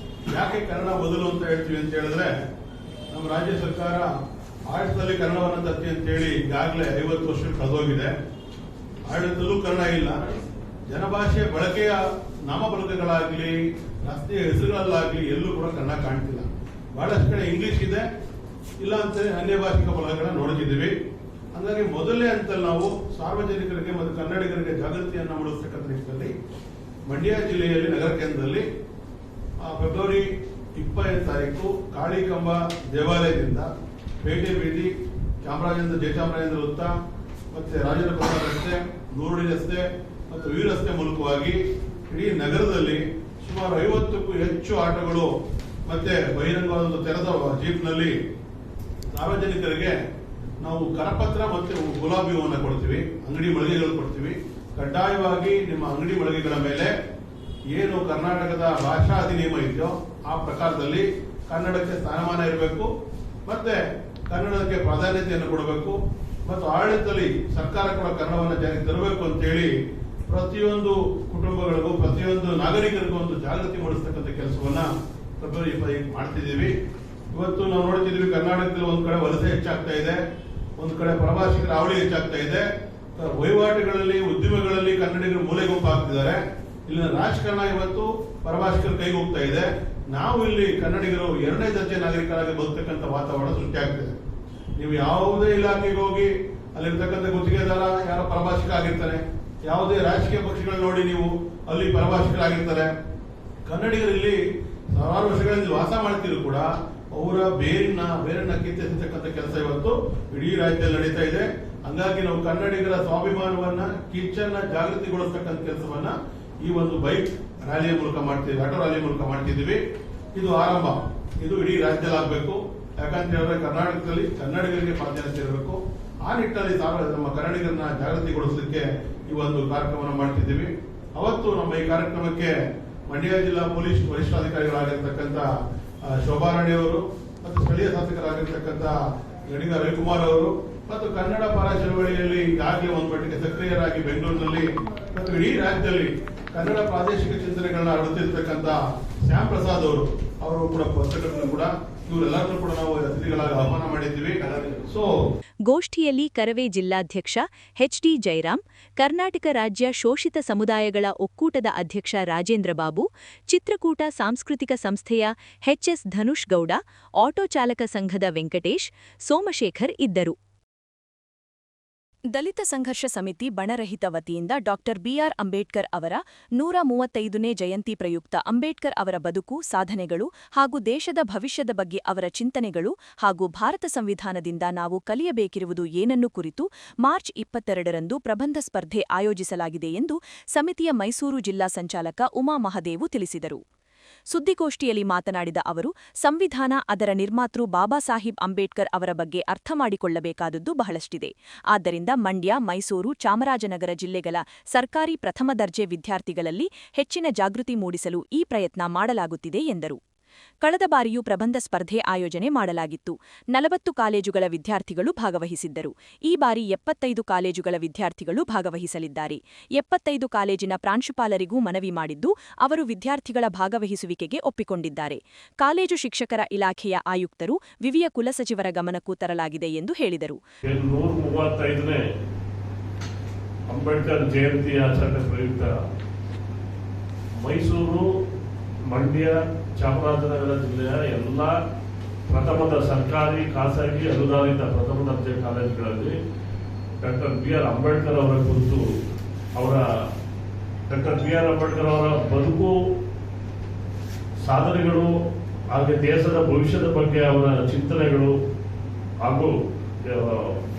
ಯಾಕೆ ಕನ್ನಡ ಮೊದಲು ಅಂತ ಹೇಳ್ತೀವಿ ಅಂತ ಹೇಳಿದ್ರೆ, ನಮ್ಮ ರಾಜ್ಯ ಸರ್ಕಾರ ಆಡಳಿತದಲ್ಲಿ ಕನ್ನಡವನ್ನು ತತ್ತಿ ಅಂತೇಳಿ ಈಗಾಗಲೇ 50 ವರ್ಷ ಕಳೆದೋಗಿದೆ. ಆಡಳಿತದಲ್ಲೂ ಕನ್ನಡ ಇಲ್ಲ. ಜನಭಾಷೆ ಬಳಕೆಯ ನಾಮಫಲಕಗಳಾಗಲಿ, ರಸ್ತೆಯ ಹೆಸರುಗಳಲ್ಲಾಗಲಿ ಎಲ್ಲೂ ಕೂಡ ಕನ್ನಡ ಕಾಣ್ತಿಲ್ಲ. ಬಹಳಷ್ಟು ಕಡೆ ಇಂಗ್ಲಿಷ್ ಇದೆ, ಇಲ್ಲ ಅಂತ ಅನ್ಯ ಭಾಷಿಕ ಫಲಕಗಳನ್ನ ನೋಡುತ್ತಿದ್ದೀವಿ. ಹಾಗಾಗಿ ಮೊದಲನೇ ಹಂತದಲ್ಲಿ ನಾವು ಸಾರ್ವಜನಿಕರಿಗೆ ಮತ್ತು ಕನ್ನಡಿಗರಿಗೆ ಜಾಗೃತಿಯನ್ನು ಮೂಡಿಸತಕ್ಕಂಥ ನಿಟ್ಟಿನಲ್ಲಿ ಮಂಡ್ಯ ಜಿಲ್ಲೆಯಲ್ಲಿ ನಗರ ಕೇಂದ್ರದಲ್ಲಿ ಫೆಬ್ರವರಿ 20ನೇ ತಾರೀಕು ಕಾಳಿಕಂಬ ದೇವಾಲಯದಿಂದ ಪೇಟೆ ಬೀದಿ, ಜಯಚಾಮರಾಜೇಂದ್ರ ವೃತ್ತ, ಮತ್ತೆ ರಾಜೇಂದ್ರ ಪ್ರಸಾದ್ ರಸ್ತೆ, ನೂರುಡಿ ರಸ್ತೆ ಮತ್ತು ವಿ ರಸ್ತೆ ಮೂಲಕವಾಗಿ ಇಡೀ ನಗರದಲ್ಲಿ ಸುಮಾರು 50ಕ್ಕೂ ಹೆಚ್ಚು ಆಟೋಗಳು ಮತ್ತೆ ಬಹಿರಂಗವಾದ ಒಂದು ತೆರೆದ ಜೀಪ್ನಲ್ಲಿ ಸಾರ್ವಜನಿಕರಿಗೆ ನಾವು ಕರಪತ್ರ ಮತ್ತು ಗುಲಾಬಿ ಹೂವನ್ನು ಕೊಡ್ತೀವಿ, ಅಂಗಡಿ ಮಳಿಗೆಗಳು ಕೊಡ್ತೀವಿ. ಕಡ್ಡಾಯವಾಗಿ ನಿಮ್ಮ ಅಂಗಡಿ ಮಳಿಗೆಗಳ ಮೇಲೆ ಏನು ಕರ್ನಾಟಕದ ಭಾಷಾ ಅಧಿನಿಯಮ ಇದೆಯೋ ಆ ಪ್ರಕಾರದಲ್ಲಿ ಕನ್ನಡಕ್ಕೆ ಸ್ಥಾನಮಾನ ಇರಬೇಕು, ಮತ್ತೆ ಕನ್ನಡಕ್ಕೆ ಪ್ರಾಧಾನ್ಯತೆಯನ್ನು ಕೊಡಬೇಕು, ಮತ್ತು ಆಡಳಿತದಲ್ಲಿ ಸರ್ಕಾರ ಕೂಡ ಕನ್ನಡವನ್ನು ಜಾರಿಗೆ ತರಬೇಕು ಅಂತೇಳಿ ಪ್ರತಿಯೊಂದು ಕುಟುಂಬಗಳಿಗೂ ಪ್ರತಿಯೊಂದು ನಾಗರಿಕರಿಗೂ ಒಂದು ಜಾಗೃತಿ ಮೂಡಿಸ್ತಕ್ಕಂಥ ಕೆಲಸವನ್ನ ಫೆಬ್ರವರಿ 25 ಮಾಡ್ತಿದ್ದೀವಿ. ಇವತ್ತು ನಾವು ನೋಡ್ತಿದ್ದೀವಿ ಕರ್ನಾಟಕದಲ್ಲಿ ಒಂದ್ ಕಡೆ ವಲಸೆ ಹೆಚ್ಚಾಗ್ತಾ ಇದೆ, ಒಂದ್ ಕಡೆ ಪ್ರವಾಸಿಗರ ಹಾವಳಿ ಹೆಚ್ಚಾಗ್ತಾ ಇದೆ. ವಹಿವಾಟುಗಳಲ್ಲಿ, ಉದ್ಯಮಗಳಲ್ಲಿ ಕನ್ನಡಿಗರು ಮೂಲೆ ಗುಂಪು ಆಗ್ತಿದ್ದಾರೆ. ಇಲ್ಲಿನ ರಾಜಕಾರಣ ಇವತ್ತು ಪ್ರವಾಸಿಗರ ಕೈಗೆ ಹೋಗ್ತಾ ಇದೆ. ನಾವು ಇಲ್ಲಿ ಕನ್ನಡಿಗರು 2ನೇ ದರ್ಜೆ ನಾಗರಿಕರಾಗಿ ಬದುಕತಕ್ಕಂಥ ವಾತಾವರಣ ಸೃಷ್ಟಿಯಾಗ್ತಿದೆ. ನೀವು ಯಾವುದೇ ಇಲಾಖೆಗೆ ಹೋಗಿ ಅಲ್ಲಿರ್ತಕ್ಕಂಥ ಗುತ್ತಿಗೆದಾರ ಯಾರೋ ಪ್ರವಾಸಿಗ ಆಗಿರ್ತಾನೆ, ಯಾವುದೇ ರಾಜಕೀಯ ಪಕ್ಷಗಳು ನೋಡಿ ನೀವು ಅಲ್ಲಿ ಪ್ರವಾಸಿಗರಾಗಿರ್ತಾರೆ. ಕನ್ನಡಿಗರು ಇಲ್ಲಿ ಸಾವಿರಾರು ವರ್ಷಗಳಿಂದ ವಾಸ ಮಾಡ್ತಿದ್ರು ಕೂಡ ಅವರ ಬೇರನ್ನ ಕಿತ್ತಿರ್ತಕ್ಕಂಥ ಕೆಲಸ ಇವತ್ತು ಇಡೀ ರಾಜ್ಯದಲ್ಲಿ ನಡೀತಾ ಇದೆ. ಹಂಗಾಗಿ ನಾವು ಕನ್ನಡಿಗರ ಸ್ವಾಭಿಮಾನವನ್ನ, ಕಿಚ್ಚನ್ನ ಜಾಗೃತಿಗೊಳಿಸ್ತಕ್ಕಂಥ ಕೆಲಸವನ್ನ ಈ ಒಂದು ಬೈಕ್ ರ್ಯಾಲಿಯ ಮೂಲಕ ಮಾಡ್ತೀವಿ, ಆಟೋ ರ್ಯಾಲಿ ಮೂಲಕ ಮಾಡ್ತಿದ್ದೀವಿ. ಇದು ಆರಂಭ, ಇದು ಇಡೀ ರಾಜ್ಯದಲ್ಲಿ ಆಗ್ಬೇಕು. ಯಾಕಂತ ಹೇಳಿದ್ರೆ ಕರ್ನಾಟಕದಲ್ಲಿ ಕನ್ನಡಿಗರಿಗೆ ಪ್ರಾಧಾನ್ಯತೆ ಇರಬೇಕು. ಆ ನಿಟ್ಟಿನಲ್ಲಿ ನಮ್ಮ ಕನ್ನಡಿಗರನ್ನ ಜಾಗೃತಿಗೊಳಿಸಲಿಕ್ಕೆ ಈ ಒಂದು ಕಾರ್ಯಕ್ರಮವನ್ನು ಮಾಡ್ತಿದ್ದೀವಿ. ಅವತ್ತು ನಮ್ಮ ಈ ಕಾರ್ಯಕ್ರಮಕ್ಕೆ ಮಂಡ್ಯ ಜಿಲ್ಲಾ ಪೊಲೀಸ್ ವರಿಷ್ಠಾಧಿಕಾರಿಗಳಾಗಿರ್ತಕ್ಕಂಥ ಶೋಭಾರಾಣಿ ಅವರು ಮತ್ತು ಸ್ಥಳೀಯ ಶಾಸಕರಾಗಿರ್ತಕ್ಕಂಥ ಗಡಿಗ ರವಿಕುಮಾರ್ ಅವರು ಮತ್ತು ಕನ್ನಡ ಪರ ಚಳವಳಿಯಲ್ಲಿ ಈಗಾಗಲೇ ಒಂದು ಮಟ್ಟಿಗೆ ಸಕ್ರಿಯರಾಗಿ ಬೆಂಗಳೂರಿನಲ್ಲಿ ಮತ್ತು ಇಡೀ ರಾಜ್ಯದಲ್ಲಿ ಕನ್ನಡ ಪ್ರಾದೇಶಿಕ ಚಿಂತನೆಗಳನ್ನ ಹರಡುತ್ತಿರ್ತಕ್ಕಂಥ ಶ್ಯಾಮ್ ಪ್ರಸಾದ್ ಅವರು ಕೂಡ ಪತ್ರಕರ್ತರು ಕೂಡ, ಇವರೆಲ್ಲರನ್ನೂ ಕೂಡ ನಾವು ಅತಿಥಿಗಳಾಗಿ ಆಹ್ವಾನ ಮಾಡಿದ್ದೀವಿ.
ಗೋಷ್ಠಿಯಲ್ಲಿ ಕರವೇ ಜಿಲ್ಲಾಧ್ಯಕ್ಷ ಎಚ್.ಡಿ. ಜಯರಾಮ್, ಕರ್ನಾಟಕ ರಾಜ್ಯ ಶೋಷಿತ ಸಮುದಾಯಗಳ ಒಕ್ಕೂಟದ ಅಧ್ಯಕ್ಷ ರಾಜೇಂದ್ರ ಬಾಬು, ಚಿತ್ರಕೂಟ ಸಾಂಸ್ಕೃತಿಕ ಸಂಸ್ಥೆಯ ಎಚ್.ಎಸ್. ಧನುಷ್ ಗೌಡ, ಆಟೋ ಚಾಲಕ ಸಂಘದ ವೆಂಕಟೇಶ್, ಸೋಮಶೇಖರ್ ಇದ್ದರು. ದಲಿತ ಸಂಘರ್ಷ ಸಮಿತಿ ಬಣರಹಿತ ವತಿಯಿಂದ ಡಾಕ್ಟರ್ ಬಿಆರ್ ಅಂಬೇಡ್ಕರ್ ಅವರ 135ನೇ ಜಯಂತಿ ಪ್ರಯುಕ್ತ ಅಂಬೇಡ್ಕರ್ ಅವರ ಬದುಕು, ಸಾಧನೆಗಳು ಹಾಗೂ ದೇಶದ ಭವಿಷ್ಯದ ಬಗ್ಗೆ ಅವರ ಚಿಂತನೆಗಳು ಹಾಗೂ ಭಾರತ ಸಂವಿಧಾನದಿಂದ ನಾವು ಕಲಿಯಬೇಕಿರುವುದು ಏನನ್ನು ಕುರಿತು ಮಾರ್ಚ್ 22ರಂದು ಪ್ರಬಂಧ ಸ್ಪರ್ಧೆ ಆಯೋಜಿಸಲಾಗಿದೆ ಎಂದು ಸಮಿತಿಯ ಮೈಸೂರು ಜಿಲ್ಲಾ ಸಂಚಾಲಕ ಉಮಾ ಮಹದೇವು ತಿಳಿಸಿದರು. ಸುದ್ದಿಗೋಷ್ಠಿಯಲ್ಲಿ ಮಾತನಾಡಿದ ಅವರು, ಸಂವಿಧಾನ, ಅದರ ನಿರ್ಮಾತೃ ಬಾಬಾ ಸಾಹೇಬ್ ಅಂಬೇಡ್ಕರ್ ಅವರ ಬಗ್ಗೆ ಅರ್ಥ ಮಾಡಿಕೊಳ್ಳಬೇಕಾದದ್ದು ಬಹಳಷ್ಟಿದೆ. ಆದ್ದರಿಂದ ಮಂಡ್ಯ, ಮೈಸೂರು, ಚಾಮರಾಜನಗರ ಜಿಲ್ಲೆಗಳ ಸರ್ಕಾರಿ ಪ್ರಥಮ ದರ್ಜೆ ವಿದ್ಯಾರ್ಥಿಗಳಲ್ಲಿ ಹೆಚ್ಚಿನ ಜಾಗೃತಿ ಮೂಡಿಸಲು ಈ ಪ್ರಯತ್ನ ಮಾಡಲಾಗುತ್ತಿದೆ ಎಂದರು. ಕಳೆದ ಬಾರಿಯೂ ಪ್ರಬಂಧ ಸ್ಪರ್ಧೆ ಆಯೋಜನೆ ಮಾಡಲಾಗಿತ್ತು. 40 ಕಾಲೇಜುಗಳ ವಿದ್ಯಾರ್ಥಿಗಳು ಭಾಗವಹಿಸಿದ್ದರು. ಈ ಬಾರಿ 75 ಕಾಲೇಜುಗಳ ವಿದ್ಯಾರ್ಥಿಗಳು ಭಾಗವಹಿಸಲಿದ್ದಾರೆ. 75 ಕಾಲೇಜಿನ ಪ್ರಾಂಶುಪಾಲರಿಗೂ ಮನವಿ ಮಾಡಿದ್ದು, ಅವರು ವಿದ್ಯಾರ್ಥಿಗಳ ಭಾಗವಹಿಸುವಿಕೆಗೆ ಒಪ್ಪಿಕೊಂಡಿದ್ದಾರೆ. ಕಾಲೇಜು ಶಿಕ್ಷಕರ ಇಲಾಖೆಯ ಆಯುಕ್ತರು, ವಿವಿಯ ಕುಲಸಚಿವರ ಗಮನಕ್ಕೂ ತರಲಾಗಿದೆ ಎಂದು ಹೇಳಿದರು.
135ನೇ ಅಂಬೇಡ್ಕರ್ ಜಯಂತಿ ಆಚರಣೆ ಪ್ರಯುಕ್ತ ಮೈಸೂರು, ಮಂಡ್ಯ, ಚಾಮರಾಜನಗರ ಜಿಲ್ಲೆಯ ಎಲ್ಲ ಪ್ರಥಮದ ಸರ್ಕಾರಿ, ಖಾಸಗಿ, ಅನುದಾನಿತ ಪ್ರಥಮ ದರ್ಜೆ ಕಾಲೇಜುಗಳಲ್ಲಿ ಡಾಕ್ಟರ್ ಬಿ ಆರ್ ಅಂಬೇಡ್ಕರ್ ಅವರ ಕುರಿತು ಡಾಕ್ಟರ್ ಬಿ ಆರ್ ಅಂಬೇಡ್ಕರ್ ಅವರ ಬದುಕು, ಸಾಧನೆಗಳು ಹಾಗೆ ದೇಶದ ಭವಿಷ್ಯದ ಬಗ್ಗೆ ಅವರ ಚಿಂತನೆಗಳು ಹಾಗೂ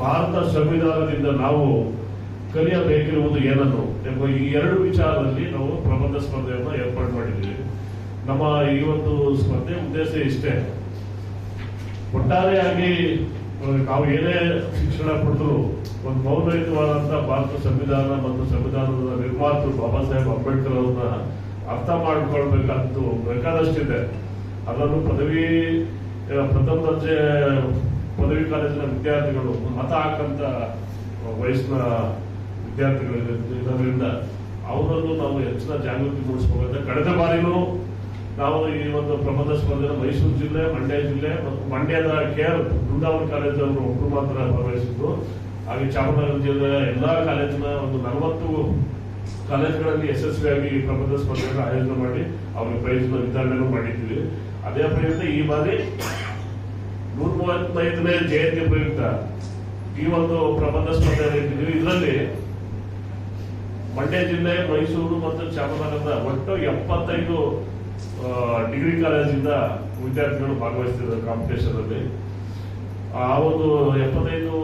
ಭಾರತ ಸಂವಿಧಾನದಿಂದ ನಾವು ಕಲಿಯಬೇಕಿರುವುದು ಏನನ್ನು ಎಂಬ ಈ 2 ವಿಚಾರದಲ್ಲಿ ನಾವು ಪ್ರಬಂಧ ಸ್ಪರ್ಧೆಯನ್ನು ಏರ್ಪಾಡು ಮಾಡಿದ್ದೀವಿ. ನಮ್ಮ ಈ ಒಂದು ಸ್ಪರ್ಧೆ ಉದ್ದೇಶ ಇಷ್ಟೇ, ಒಟ್ಟಾರೆಯಾಗಿ ನಾವು ಏನೇ ಶಿಕ್ಷಣ ಪಡೆದರೂ ಒಂದು ಮೌಲ್ಯಯುತವಾದಂತಹ ಭಾರತ ಸಂವಿಧಾನ ಮತ್ತು ಸಂವಿಧಾನದ ನಿರ್ಮಾತೃ ಬಾಬಾ ಸಾಹೇಬ್ ಅಂಬೇಡ್ಕರ್ ಅವ್ರನ್ನ ಅರ್ಥ ಮಾಡಿಕೊಳ್ಬೇಕಾದ್ದು ಬೇಕಾದಷ್ಟಿದೆ. ಅದನ್ನು ಪ್ರಥಮ ದರ್ಜೆ ಪದವಿ ಕಾಲೇಜಿನ ವಿದ್ಯಾರ್ಥಿಗಳು, ಮತ ಹಾಕಂತ ವಯಸ್ಸಿನ ವಿದ್ಯಾರ್ಥಿಗಳು ಇರೋದ್ರಿಂದ ಅವರನ್ನು ನಾವು ಹೆಚ್ಚಿನ ಜಾಗೃತಿ ಮೂಡಿಸಬೇಕಾದ್ರೆ ಕಳೆದ ಬಾರಿನೂ ನಾವು ಈ ಒಂದು ಪ್ರಬಂಧ ಸ್ಪರ್ಧೆ ಮೈಸೂರು ಜಿಲ್ಲೆ, ಮಂಡ್ಯ ಜಿಲ್ಲೆ ಮತ್ತು ಮಂಡ್ಯದ KR ಬೃಂದಾವನ ಕಾಲೇಜವರು ಒಬ್ಬರು ಮಾತ್ರ ಭಾಗವಹಿಸಿದ್ರು. ಹಾಗೆ ಚಾಮರಾಜನಗರ ಜಿಲ್ಲೆಯ ಎಲ್ಲಾ ಕಾಲೇಜಿನ ಒಂದು 40 ಕಾಲೇಜುಗಳಲ್ಲಿ ಯಶಸ್ವಿಯಾಗಿ ಪ್ರಬಂಧ ಸ್ಪರ್ಧೆಯನ್ನು ಆಯೋಜನೆ ಮಾಡಿ ಅವರಿಗೆ ಪ್ರೈಸ್ನ ವಿತರಣೆಯನ್ನು ಮಾಡಿದ್ದೀವಿ. ಅದೇ ಪ್ರಯುಕ್ತ ಈ ಬಾರಿ 135ನೇ ಜಯಂತಿ ಪ್ರಯುಕ್ತ ಈ ಒಂದು ಪ್ರಬಂಧ ಸ್ಪರ್ಧೆ ಇಟ್ಟಿದ್ದೀವಿ. ಇದರಲ್ಲಿ ಮಂಡ್ಯ ಜಿಲ್ಲೆ, ಮೈಸೂರು ಮತ್ತು ಚಾಮರಾಜನಗರದ ಒಟ್ಟು 75 ಡಿಗ್ರಿ ಕಾಲೇಜಿಂದ ವಿದ್ಯಾರ್ಥಿಗಳು ಭಾಗವಹಿಸ್ತಿದ್ದಾರೆ ಕಾಂಪಿಟೇಷನ್ ಅಲ್ಲಿ. ಆ ಒಂದು 75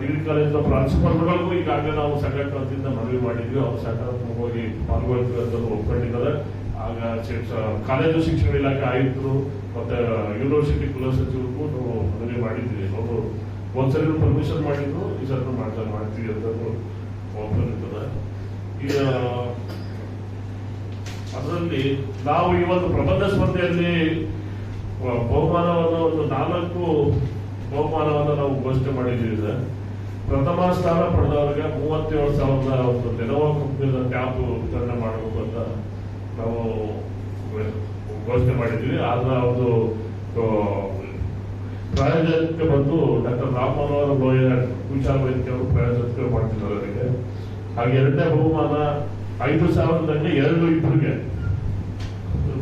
ಡಿಗ್ರಿ ಕಾಲೇಜಿನ ಪ್ರಾಂಶುಪಾಲರುಗಳಿಗೂ ಈಗಾಗಲೇ ನಾವು ಸಂಘಟನೆ ವತಿಯಿಂದ ಮನವಿ ಮಾಡಿದ್ವಿ. ಅವರು ಸಕಾರಾತ್ಮಕವಾಗಿ ಪಾಲ್ಗೊಳ್ತೀವಿ ಅಂತ ಒಪ್ಕೊಂಡಿದ್ದಾರೆ. ಆಗ ಕಾಲೇಜು ಶಿಕ್ಷಣ ಇಲಾಖೆ ಆಯುಕ್ತರು ಮತ್ತೆ ಯೂನಿವರ್ಸಿಟಿ ಕುಲಸಚಿವರಿಗೂ ನಾವು ಮನವಿ ಮಾಡಿದ್ವಿ. ಅವರು ಒಂದ್ಸರಿ ಪರ್ಮಿಷನ್ ಮಾಡಿದ್ರು, ಈ ಸಲ ಮಾಡ್ತೀವಿ ಅಂತ ಒಪ್ಕೊಂಡಿದ್ದಾರೆ. ಈಗ ಅದರಲ್ಲಿ ನಾವು ಈ ಒಂದು ಪ್ರಬಂಧ ಸ್ಪರ್ಧೆಯಲ್ಲಿ ಬಹುಮಾನವನ್ನು ಒಂದು 4 ಬಹುಮಾನವನ್ನು ನಾವು ಘೋಷಣೆ ಮಾಡಿದ್ದೀವಿ ಸರ್. ಪ್ರಥಮ ಸ್ಥಾನ ಪಡೆದವರಿಗೆ 37,000 ಒಂದು ಲೆನೋವೊ ಕಂಪನಿಯ ಟ್ಯಾಬ್ ವಿತರಣೆ ಮಾಡಬೇಕು ಅಂತ ನಾವು ಘೋಷಣೆ ಮಾಡಿದ್ದೀವಿ. ಅದರ ಒಂದು ಪ್ರಾಯೋಜಕಕ್ಕೆ ಬಂದು ಡಾಕ್ಟರ್ ರಾಮ್ ಮನೋಹರ್ ಲೋಹಿಯಾ ವಿಚಾರ ವೇದಿಕೆ ಅವರು ಪ್ರಾಯೋಜಕ ಮಾಡ್ತಿದ್ದಾರೆ ಅವರಿಗೆ. ಹಾಗೆ 2ನೇ ಬಹುಮಾನ 5,000ದಲ್ಲಿ 2 ಇಬ್ಬರಿಗೆ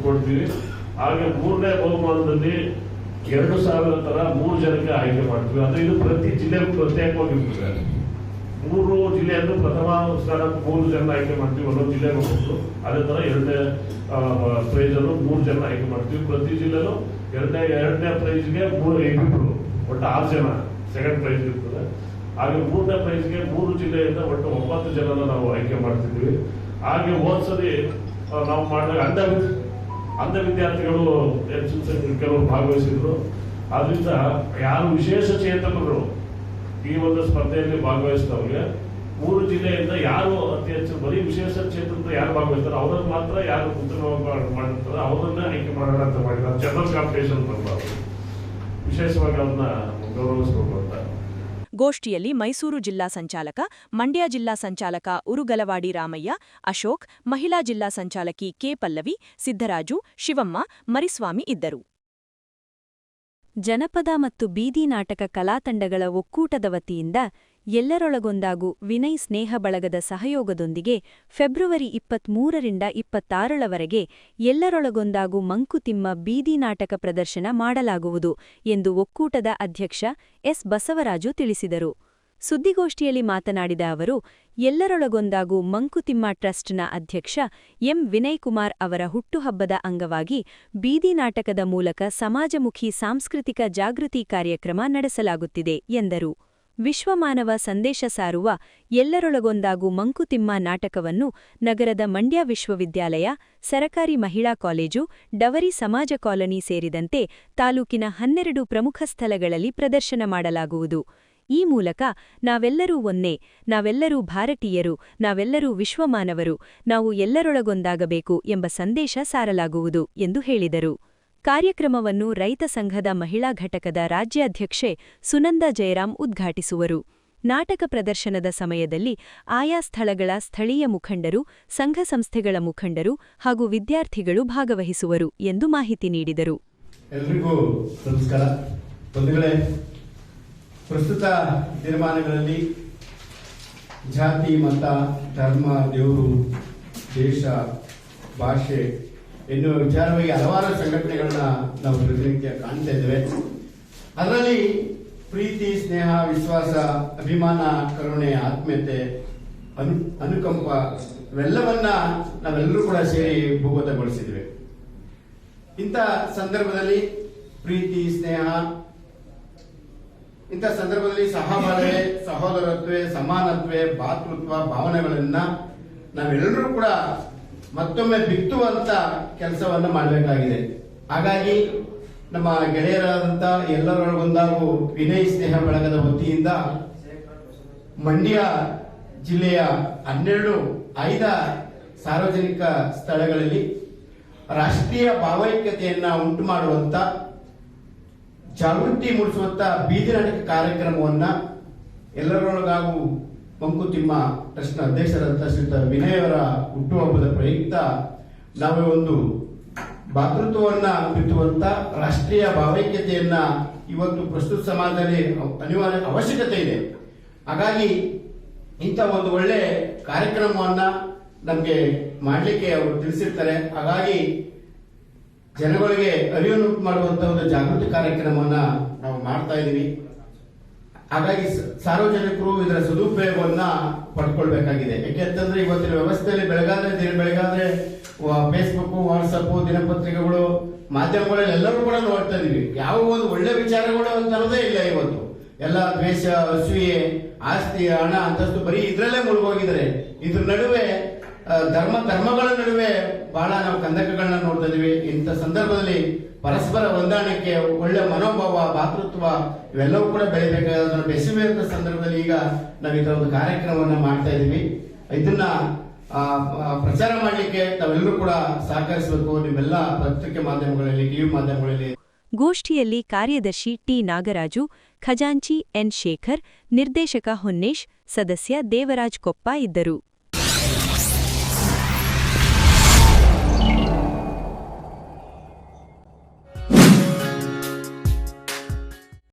ಕೊಡ್ತೀವಿ. ಹಾಗೆ 3ನೇ ಬಹುಮಾನದಲ್ಲಿ 2,000 ತರ 3 ಜನಕ್ಕೆ ಆಯ್ಕೆ ಮಾಡ್ತೀವಿ. ಅಂದ್ರೆ ಇದು ಪ್ರತಿ ಜಿಲ್ಲೆಗೂ ಪ್ರತ್ಯೇಕವಾಗಿರ್ತದೆ. 3 ಜಿಲ್ಲೆಯನ್ನು ಪ್ರಥಮ ಸ್ಥಾನ 3 ಜನ ಆಯ್ಕೆ ಮಾಡ್ತೀವಿ, ಒಂದೊಂದು ಜಿಲ್ಲೆಗೆ ಹೋಗ್ಬೋದು. ಅದೇ ತರ 2ನೇ ಪ್ರೈಸ್ ಅನ್ನು 3 ಜನ ಆಯ್ಕೆ ಮಾಡ್ತೀವಿ. ಪ್ರತಿ ಜಿಲ್ಲೆನೂ 2ನೇ ಪ್ರೈಸ್ಗೆ 3 ಇಬ್ಬರು ಒಟ್ಟು 6 ಜನ ಸೆಕೆಂಡ್ ಪ್ರೈಸ್ ಇರ್ತದೆ. ಹಾಗೆ 3ನೇ ಪ್ರೈಸ್ಗೆ 3 ಜಿಲ್ಲೆಯಿಂದ ಒಟ್ಟು 9 ಜನನ ನಾವು ಆಯ್ಕೆ ಮಾಡ್ತಿದ್ವಿ. ಹಾಗೆ ಹೋದ್ಸರಿ ನಾವು ಮಾಡಿದಾಗ ಅಂಧ ವಿದ್ಯಾರ್ಥಿಗಳು ಕೆಲವರು ಭಾಗವಹಿಸಿದ್ರು. ಆದ್ರಿಂದ ಯಾರು ವಿಶೇಷ ಚೇತನರು ಈ ಒಂದು ಸ್ಪರ್ಧೆಯಲ್ಲಿ ಭಾಗವಹಿಸಿದವ್ರಿಗೆ 3 ಜಿಲ್ಲೆಯಿಂದ ಯಾರು ಅತಿ ಹೆಚ್ಚು ಬರೀ ವಿಶೇಷ ಚೇತನರು ಯಾರು ಭಾಗವಹಿಸ್ತಾರೆ ಅವರನ್ನು ಮಾತ್ರ ಯಾರು ಉತ್ತಮವಾಗಿ ಮಾಡಿರ್ತಾರೆ ಅವರನ್ನೇ ಆಯ್ಕೆ ಮಾಡೋಣ ಅಂತ ಮಾಡಿದ್ದಾರೆ. ಜನರಲ್ ಕಾಂಪಿಟೇಷನ್ ಬರಬಾರ್ದು, ವಿಶೇಷವಾಗಿ ಅವ್ರನ್ನ ಗೌರವಿಸಬೇಕು ಅಂತ.
ಗೋಷ್ಠಿಯಲ್ಲಿ ಮೈಸೂರು ಜಿಲ್ಲಾ ಸಂಚಾಲಕ, ಮಂಡ್ಯ ಜಿಲ್ಲಾ ಸಂಚಾಲಕ ಉರುಗಲವಾಡಿ ರಾಮಯ್ಯ, ಅಶೋಕ್, ಮಹಿಳಾ ಜಿಲ್ಲಾ ಸಂಚಾಲಕಿ ಕೆ. ಪಲ್ಲವಿ, ಸಿದ್ದರಾಜು, ಶಿವಮ್ಮ, ಮರಿಸ್ವಾಮಿ ಇದ್ದರು. ಜನಪದ ಮತ್ತು ಬೀದಿ ನಾಟಕ ಕಲಾತಂಡಗಳ ಒಕ್ಕೂಟದ ವತಿಯಿಂದ ಎಲ್ಲರೊಳಗೊಂದಾಗು ವಿನಯ್ ಸ್ನೇಹ ಬಳಗದ ಸಹಯೋಗದೊಂದಿಗೆ ಫೆಬ್ರವರಿ 23ರಿಂದ 26ರವರೆಗೆ ಎಲ್ಲರೊಳಗೊಂದಾಗು ಮಂಕುತಿಮ್ಮ ಬೀದಿ ನಾಟಕ ಪ್ರದರ್ಶನ ಮಾಡಲಾಗುವುದು ಎಂದು ಒಕ್ಕೂಟದ ಅಧ್ಯಕ್ಷ ಎಸ್. ಬಸವರಾಜು ತಿಳಿಸಿದರು. ಸುದ್ದಿಗೋಷ್ಠಿಯಲ್ಲಿ ಮಾತನಾಡಿದ ಅವರು, ಎಲ್ಲರೊಳಗೊಂದಾಗು ಮಂಕುತಿಮ್ಮ ಟ್ರಸ್ಟ್ನ ಅಧ್ಯಕ್ಷ ಎಂ. ವಿನಯಕುಮಾರ್ ಅವರ ಹುಟ್ಟುಹಬ್ಬದ ಅಂಗವಾಗಿ ಬೀದಿ ನಾಟಕದ ಮೂಲಕ ಸಮಾಜಮುಖಿ ಸಾಂಸ್ಕೃತಿಕ ಜಾಗೃತಿ ಕಾರ್ಯಕ್ರಮ ನಡೆಸಲಾಗುತ್ತಿದೆ ಎಂದರು. ವಿಶ್ವಮಾನವ ಸಂದೇಶ ಸಾರುವ ಎಲ್ಲರೊಳಗೊಂದಾಗು ಮಂಕುತಿಮ್ಮ ನಾಟಕವನ್ನು ನಗರದ ಮಂಡ್ಯ ವಿಶ್ವವಿದ್ಯಾಲಯ, ಸರಕಾರಿ ಮಹಿಳಾ ಕಾಲೇಜು, ಡವರಿ ಸಮಾಜ ಕಾಲನಿ ಸೇರಿದಂತೆ ತಾಲೂಕಿನ 12 ಪ್ರಮುಖ ಸ್ಥಳಗಳಲ್ಲಿ ಪ್ರದರ್ಶನ ಮಾಡಲಾಗುವುದು. ಈ ಮೂಲಕ ನಾವೆಲ್ಲರೂ ಒಂದೇ, ನಾವೆಲ್ಲರೂ ಭಾರತೀಯರು, ನಾವೆಲ್ಲರೂ ವಿಶ್ವಮಾನವರು, ನಾವು ಎಲ್ಲರೊಳಗೊಂದಾಗಬೇಕು ಎಂಬ ಸಂದೇಶ ಸಾರಲಾಗುವುದು ಎಂದು ಹೇಳಿದರು. ಕಾರ್ಯಕ್ರಮವನ್ನು ರೈತ ಸಂಘದ ಮಹಿಳಾ ಘಟಕದ ರಾಜ್ಯಾಧ್ಯಕ್ಷೆ ಸುನಂದ ಜಯರಾಮ್ ಉದ್ಘಾಟಿಸುವರು. ನಾಟಕ ಪ್ರದರ್ಶನದ ಸಮಯದಲ್ಲಿ ಆಯಾ ಸ್ಥಳಗಳ ಸ್ಥಳೀಯ ಮುಖಂಡರು, ಸಂಘ ಸಂಸ್ಥೆಗಳ ಮುಖಂಡರು ಹಾಗೂ ವಿದ್ಯಾರ್ಥಿಗಳು ಭಾಗವಹಿಸುವರು ಎಂದು ಮಾಹಿತಿ ನೀಡಿದರು.
ಎಲ್ರಿಗೂ ನಮಸ್ಕಾರ. ಬಂಧುಗಳೇ, ಪ್ರಸ್ತುತ ದಿನಮಾನಗಳಲ್ಲಿ ಜಾತಿ, ಮತ, ಧರ್ಮ, ದೇವರು, ದೇಶ, ಭಾಷೆ ಎನ್ನುವ ವಿಚಾರವಾಗಿ ಹಲವಾರು ಸಂಘಟನೆಗಳನ್ನ ನಾವು ಪ್ರತಿನಿತ್ಯ ಕಾಣ್ತಾ ಇದ್ದೇವೆ. ಅದರಲ್ಲಿ ಪ್ರೀತಿ, ಸ್ನೇಹ, ವಿಶ್ವಾಸ, ಅಭಿಮಾನ, ಕರುಣೆ, ಆತ್ಮೀಯತೆ, ಅನುಕಂಪ ಇವೆಲ್ಲವನ್ನ ನಾವೆಲ್ಲರೂ ಕೂಡ ಸೇರಿ ಭೂಗತಗೊಳಿಸಿದ್ವಿ. ಇಂಥ ಸಂದರ್ಭದಲ್ಲಿ ಪ್ರೀತಿ, ಸ್ನೇಹ, ಇಂಥ ಸಂದರ್ಭದಲ್ಲಿ ಸಹಬಾಳ್ವೆ, ಸಹೋದರತ್ವ, ಸಮಾನತ್ವ, ಭಾತೃತ್ವ ಭಾವನೆಗಳನ್ನ ನಾವೆಲ್ಲರೂ ಕೂಡ ಮತ್ತೊಮ್ಮೆ ಬಿತ್ತುವಂತ ಕೆಲಸವನ್ನ ಮಾಡಬೇಕಾಗಿದೆ. ಹಾಗಾಗಿ ನಮ್ಮ ಗೆಳೆಯರಾದಂತ ಎಲ್ಲರೊಳಗೊಂದಾಗೂ ವಿನಯ್ ಸ್ನೇಹ ಬಳಗದ ವತಿಯಿಂದ ಮಂಡ್ಯ ಜಿಲ್ಲೆಯ 12 ಆಯ್ದ ಸಾರ್ವಜನಿಕ ಸ್ಥಳಗಳಲ್ಲಿ ರಾಷ್ಟ್ರೀಯ ಭಾವೈಕ್ಯತೆಯನ್ನ ಉಂಟು ಮಾಡುವಂತ, ಜಾಗೃತಿ ಮೂಡಿಸುವಂತ ಬೀದಿ ನಾಟಕ ಕಾರ್ಯಕ್ರಮವನ್ನ ಎಲ್ಲರೊಳಗಾಗೂ ಮಂಕುತಿಮ್ಮ ಟ್ರಸ್ಟ್ನ ಅಧ್ಯಕ್ಷರಾದಂತಹ ಶ್ರೀಯುತ ವಿನಯ್ ಅವರ ಹುಟ್ಟುಹಬ್ಬದ ಪ್ರಯುಕ್ತ ನಾವು ಒಂದು ಭಾತೃತ್ವವನ್ನ ಬಿತ್ತುವಂತ, ರಾಷ್ಟ್ರೀಯ ಭಾವೈಕ್ಯತೆಯನ್ನ ಇವತ್ತು ಪ್ರಸ್ತುತ ಸಮಾಜದಲ್ಲಿ ಅನಿವಾರ್ಯ ಅವಶ್ಯಕತೆ ಇದೆ. ಹಾಗಾಗಿ ಇಂಥ ಒಂದು ಒಳ್ಳೆ ಕಾರ್ಯಕ್ರಮವನ್ನ ನಮಗೆ ಮಾಡಲಿಕ್ಕೆ ಅವರು ತಿಳಿಸಿರ್ತಾರೆ. ಹಾಗಾಗಿ ಜನಗಳಿಗೆ ಅರಿವುಂಟು ಮಾಡುವಂತ ಒಂದು ಜಾಗೃತಿ ಕಾರ್ಯಕ್ರಮವನ್ನ ನಾವು ಮಾಡ್ತಾ ಇದ್ದೀವಿ. ಹಾಗಾಗಿ ಸಾರ್ವಜನಿಕರು ಇದರ ಸದುಪಯೋಗವನ್ನ ಪಡ್ಕೊಳ್ಬೇಕಾಗಿದೆ. ಯಾಕೆಂತಂದ್ರೆ ಇವತ್ತಿನ ವ್ಯವಸ್ಥೆಯಲ್ಲಿ ಬೆಳಗಾದ್ರೆ ಫೇಸ್ಬುಕ್, ವಾಟ್ಸಪ್, ದಿನಪತ್ರಿಕೆಗಳು, ಮಾಧ್ಯಮಗಳಲ್ಲಿ ಎಲ್ಲರೂ ಕೂಡ ನೋಡ್ತಾ ಇದೀವಿ. ಯಾವ ಒಂದು ಒಳ್ಳೆ ವಿಚಾರಗಳು ಅಂತರೋದೇ ಇಲ್ಲ. ಇವತ್ತು ಎಲ್ಲ ದ್ವೇಷ, ಅಸೂಯೆ, ಆಸ್ತಿ, ಹಣ, ಅಂತಸ್ತು ಬರೀ ಇದ್ರಲ್ಲೇ ಮುಳುಗೋಗಿದ್ದಾರೆ. ಇದ್ರ ನಡುವೆ ಧರ್ಮಗಳ ನಡುವೆ ಬಹಳ ನಾವು ಕಂದಕಗಳನ್ನ ನೋಡ್ತಾ ಇದೀವಿ. ಇಂಥ ಸಂದರ್ಭದಲ್ಲಿ ಪರಸ್ಪರ ಹೊಂದಾಣಿಕೆ, ಒಳ್ಳೆ ಮನೋಭಾವ, ಭಾತೃತ್ವ ಇವೆಲ್ಲವೂ ಕೂಡ ಬೆಳಿಬೇಕಾದ ಬೆಸೆಯುವಂತ ಸಂದರ್ಭದಲ್ಲಿ ಈಗ ನಾವು ಇದರ ಒಂದು ಕಾರ್ಯಕ್ರಮವನ್ನ ಮಾಡ್ತಾ ಇದೀವಿ. ಇದನ್ನ ಪ್ರಚಾರ ಮಾಡಲಿಕ್ಕೆ ತಾವೆಲ್ಲರೂ ಕೂಡ ಸಹಕರಿಸಬೇಕು. ನಿಮ್ಮೆಲ್ಲ ಪತ್ರಿಕೆ ಮಾಧ್ಯಮಗಳಲ್ಲಿ, ಟಿವಿ ಮಾಧ್ಯಮಗಳಲ್ಲಿ.
ಗೋಷ್ಠಿಯಲ್ಲಿ ಕಾರ್ಯದರ್ಶಿ ಟಿ ನಾಗರಾಜು, ಖಜಾಂಚಿ ಎನ್ ಶೇಖರ್, ನಿರ್ದೇಶಕ ಹೊನ್ನೇಶ್, ಸದಸ್ಯ ದೇವರಾಜ್ ಕೊಪ್ಪ ಇದ್ದರು.